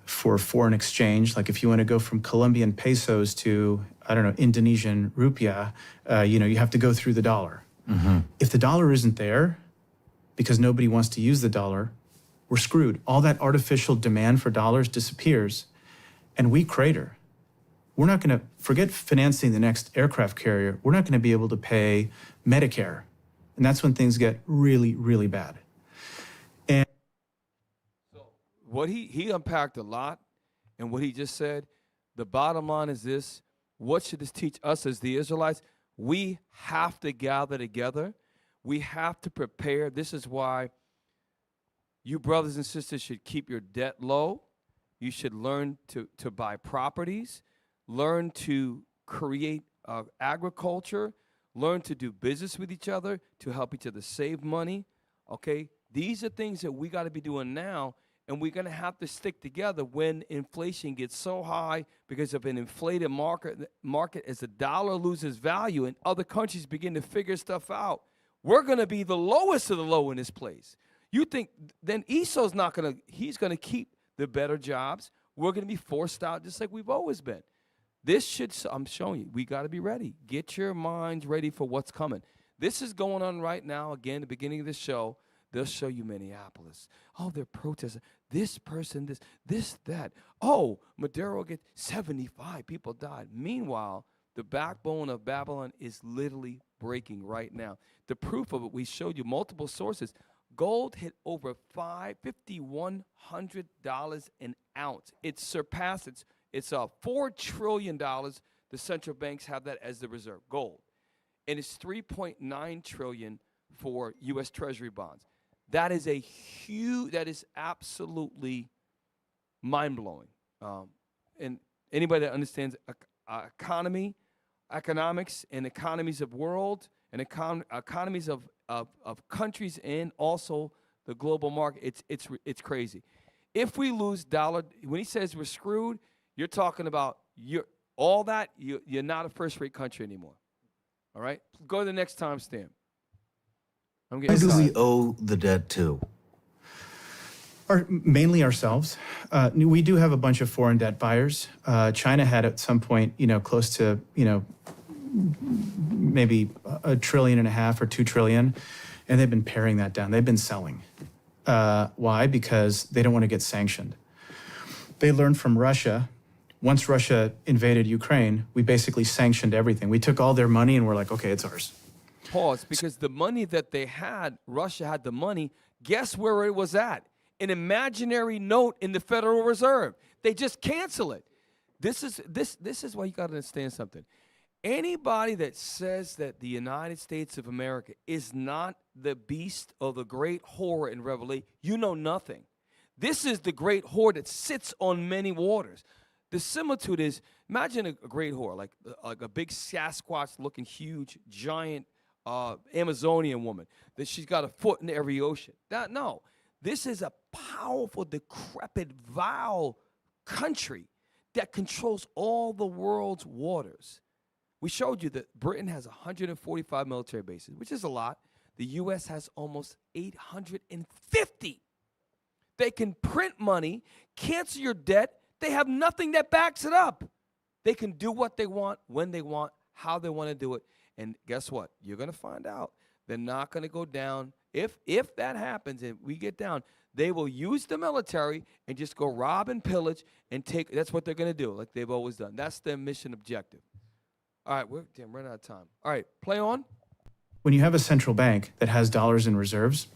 for foreign exchange. Like if you want to go from Colombian pesos to, I don't know, Indonesian rupiah, you have to go through the dollar. If the dollar isn't there, because nobody wants to use the dollar, we're screwed. All that artificial demand for dollars disappears, and we crater. We're not going to, forget financing the next aircraft carrier, we're not going to be able to pay Medicare. And that's when things get really, really bad. And what he unpacked a lot, and what he just said, the bottom line is this: what should this teach us as the Israelites? We have to gather together. We have to prepare. This is why you brothers and sisters should keep your debt low. You should learn to buy properties, learn to create agriculture, learn to do business with each other, to help each other save money, okay? These are things that we got to be doing now, and we're going to have to stick together when inflation gets so high because of an inflated market as the dollar loses value and other countries begin to figure stuff out. We're going to be the lowest of the low in this place. You think then Esau's not going to, he's going to keep the better jobs. We're going to be forced out just like we've always been. This should, I'm showing you, we got to be ready. Get your minds ready for what's coming. This is going on right now. Again, the beginning of the show, they'll show you Minneapolis. Oh, they're protesting. This person, this, that. Oh, Maduro gets 75 people died. Meanwhile, the backbone of Babylon is literally breaking right now. The proof of it, we showed you multiple sources. Gold hit over $5,100 an ounce. It surpassed it's $4 trillion. The central banks have that as the reserve, gold. And it's $3.9 trillion for U.S. Treasury bonds. That is that is absolutely mind-blowing. And anybody that understands economics, and economies of world, and economies of countries, and also the global market, it's crazy. If we lose dollar, when he says we're screwed, you're talking about you're not a first-rate country anymore. All right? Go to the next timestamp. Who do we owe the debt to? Mainly ourselves. We do have a bunch of foreign debt buyers. China had at some point, close to, maybe $1.5 trillion or $2 trillion, and they've been paring that down. They've been selling. Why? Because they don't want to get sanctioned. They learned from Russia. Once Russia invaded Ukraine, we basically sanctioned everything. We took all their money and we're like, okay, it's ours. Pause, because the money that they had, Russia had the money, guess where it was at? An imaginary note in the Federal Reserve. They just cancel it. This is why you got to understand something. Anybody that says that the United States of America is not the beast or the great whore in Revelation, you know nothing. This is the great whore that sits on many waters. The similitude is, imagine a great whore, like a big Sasquatch-looking, huge, giant Amazonian woman, that she's got a foot in every ocean. No, this is a powerful, decrepit, vile country that controls all the world's waters. We showed you that Britain has 145 military bases, which is a lot. The U.S. has almost 850. They can print money, cancel your debt. They have nothing that backs it up. They can do what they want, when they want, how they want to do it. And guess what? You're going to find out. They're not going to go down. If that happens and we get down, they will use the military and just go rob and pillage and take. That's what they're going to do, like they've always done. That's their mission objective. All right, we're running out of time. All right, play on. When you have a central bank that has dollars in reserves,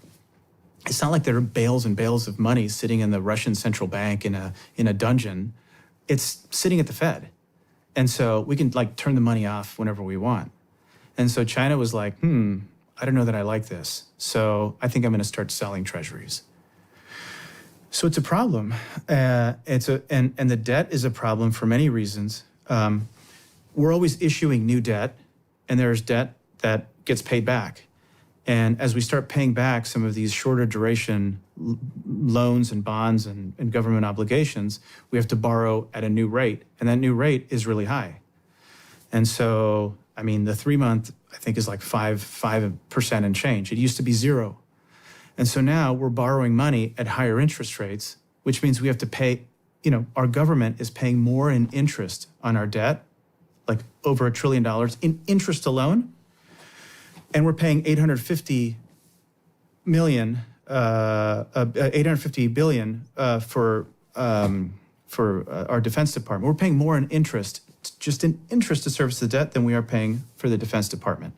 it's not like there are bales and bales of money sitting in the Russian central bank in a dungeon. It's sitting at the Fed. And so we can like turn the money off whenever we want. And so China was like, I don't know that I like this. So I think I'm going to start selling treasuries. So it's a problem. And the debt is a problem for many reasons. We're always issuing new debt, and there's debt that gets paid back. And as we start paying back some of these shorter duration loans and bonds and government obligations, we have to borrow at a new rate. And that new rate is really high. And so, I mean, the 3-month, I think, is like 5% and change. It used to be 0. And so now we're borrowing money at higher interest rates, which means we have to pay, our government is paying more in interest on our debt, like over $1 trillion in interest alone. And we're paying $850 billion for our Defense Department. We're paying more in interest, just in interest to service the debt, than we are paying for the Defense Department.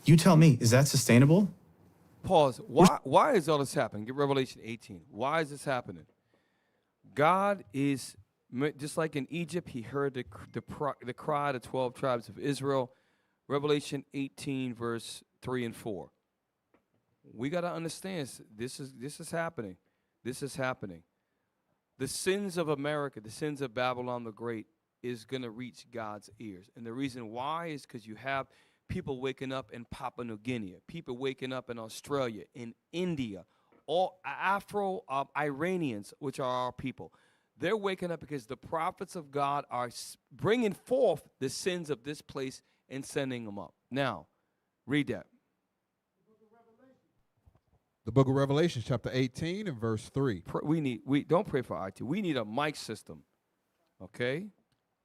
You tell me, is that sustainable? Pause. Why is all this happening? Get Revelation 18. Why is this happening? God is, just like in Egypt, he heard the cry of the 12 tribes of Israel. Revelation 18, verse 3 and 4. We got to understand this is happening. This is happening. The sins of America, the sins of Babylon the Great, is going to reach God's ears. And the reason why is because you have people waking up in Papua New Guinea, people waking up in Australia, in India, all Afro-Iranians, which are our people. They're waking up because the prophets of God are bringing forth the sins of this place and sending them up. Now, read that. The book of Revelation, chapter 18 and verse 3. We don't pray for IT. We need a mic system. Okay?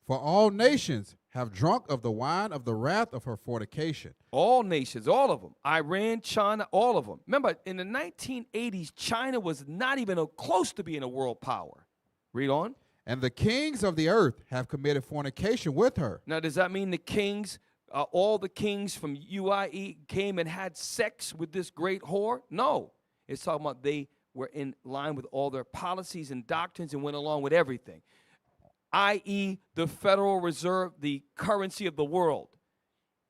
For all nations have drunk of the wine of the wrath of her fornication. All nations, all of them. Iran, China, all of them. Remember, in the 1980s, China was not even close to being a world power. Read on. And the kings of the earth have committed fornication with her. Now, does that mean the kings, all the kings from UIE came and had sex with this great whore? No. It's talking about they were in line with all their policies and doctrines and went along with everything, i.e. the Federal Reserve, the currency of the world.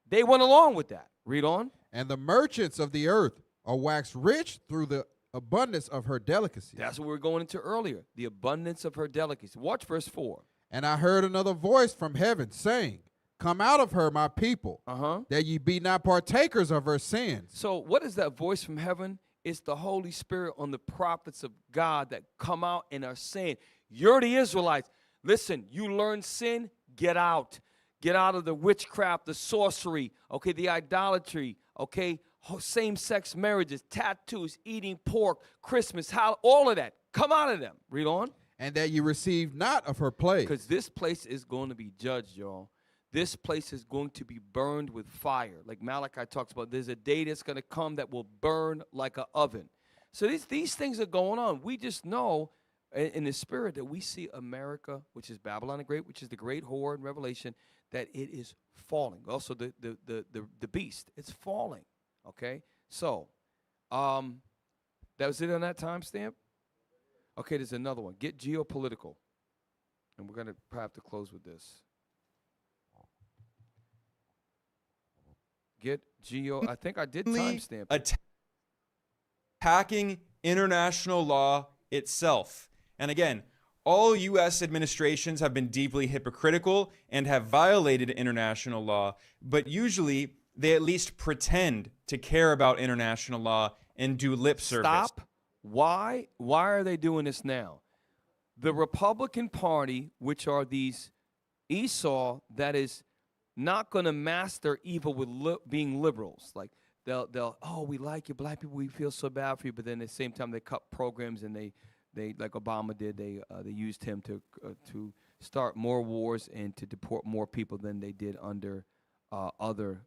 They went along with that. Read on. And the merchants of the earth are waxed rich through the abundance of her delicacies. That's what we were going into earlier, the abundance of her delicacies. Watch verse 4. And I heard another voice from heaven saying, come out of her, my people, that ye be not partakers of her sins. So what is that voice from heaven? It's the Holy Spirit on the prophets of God that come out and are saying, you're the Israelites. Listen, you learn sin, get out. Get out of the witchcraft, the sorcery, okay, the idolatry, okay, same-sex marriages, tattoos, eating pork, Christmas, all of that. Come out of them. Read on. And that you receive not of her plague. Because this place is going to be judged, y'all. This place is going to be burned with fire. Like Malachi talks about, there's a day that's going to come that will burn like an oven. So these things are going on. We just know, in the spirit that we see America, which is Babylon the Great, which is the great whore in Revelation, that it is falling. Also, the beast, it's falling. Okay, so that was it on that timestamp. Okay, there's another one. Get geopolitical, and we're gonna probably have to close with this. Get geo. I think I did timestamp. Attacking international law itself. And again, all U.S. administrations have been deeply hypocritical and have violated international law, but usually they at least pretend to care about international law and do lip service. Stop. Why are they doing this now? The Republican Party, which are these Esau that is not going to master evil with being liberals. Like they'll oh, we like you black people, we feel so bad for you, but then at the same time they cut programs and they like Obama did, they used him to start more wars and to deport more people than they did under other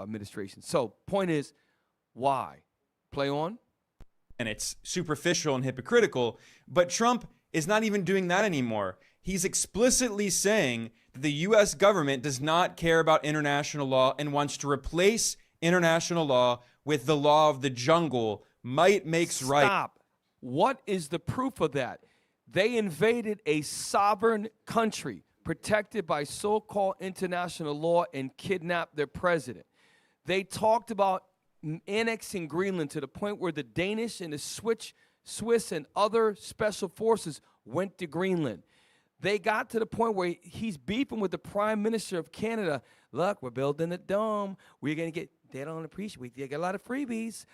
administrations. So point is, why? Play on. And it's superficial and hypocritical, but Trump is not even doing that anymore. He's explicitly saying that the U.S. government does not care about international law and wants to replace international law with the law of the jungle. Might makes right. Stop. What is the proof of that? They invaded a sovereign country protected by so-called international law and kidnapped their president. They talked about annexing Greenland to the point where the Danish and the Swiss and other special forces went to Greenland. They got to the point where he's beefing with the Prime Minister of Canada. Look, we're building a dome. We're going to get, they don't appreciate, we get a lot of freebies.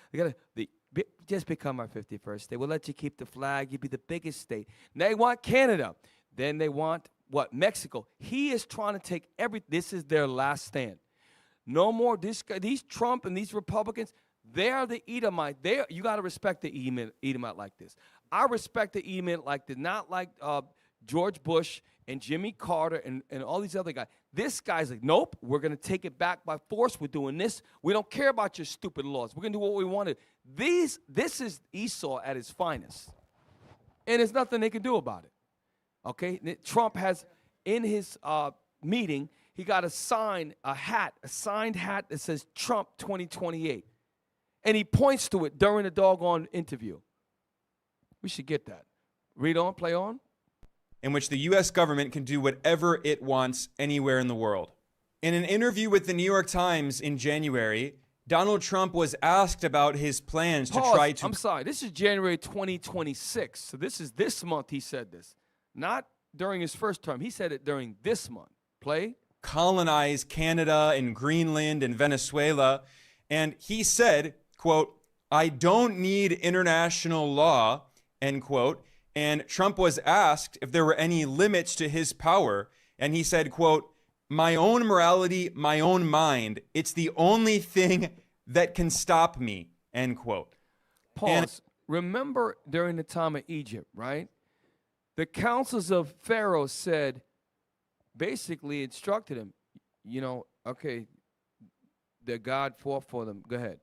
Just become our 51st state. We'll let you keep the flag. You'll be the biggest state. They want Canada. Then they want, what, Mexico. He is trying to take this is their last stand. No more, these Trump and these Republicans, they are the Edomite. You got to respect the Edomite like this. I respect the Edomite like this, not like George Bush and Jimmy Carter and all these other guys. This guy's like, nope, we're going to take it back by force. We're doing this. We don't care about your stupid laws. We're going to do what we want to. This is Esau at his finest. And there's nothing they can do about it. Okay? Trump has, in his meeting, he got a signed hat that says Trump 2028. And he points to it during the doggone interview. We should get that. Read on, play on. In which the U.S. government can do whatever it wants anywhere in the world. In an interview with the New York Times in January, Donald Trump was asked about his plans to try to... I'm sorry, this is January 2026. So this is this month he said this. Not during his first term. He said it during this month. Play. Colonize Canada and Greenland and Venezuela. And he said, quote, I don't need international law, end quote. And Trump was asked if there were any limits to his power. And he said, quote, my own morality, my own mind. It's the only thing that can stop me, end quote. Pause. Remember during the time of Egypt, right? The councils of Pharaoh said, basically instructed him, okay, the God fought for them. Go ahead.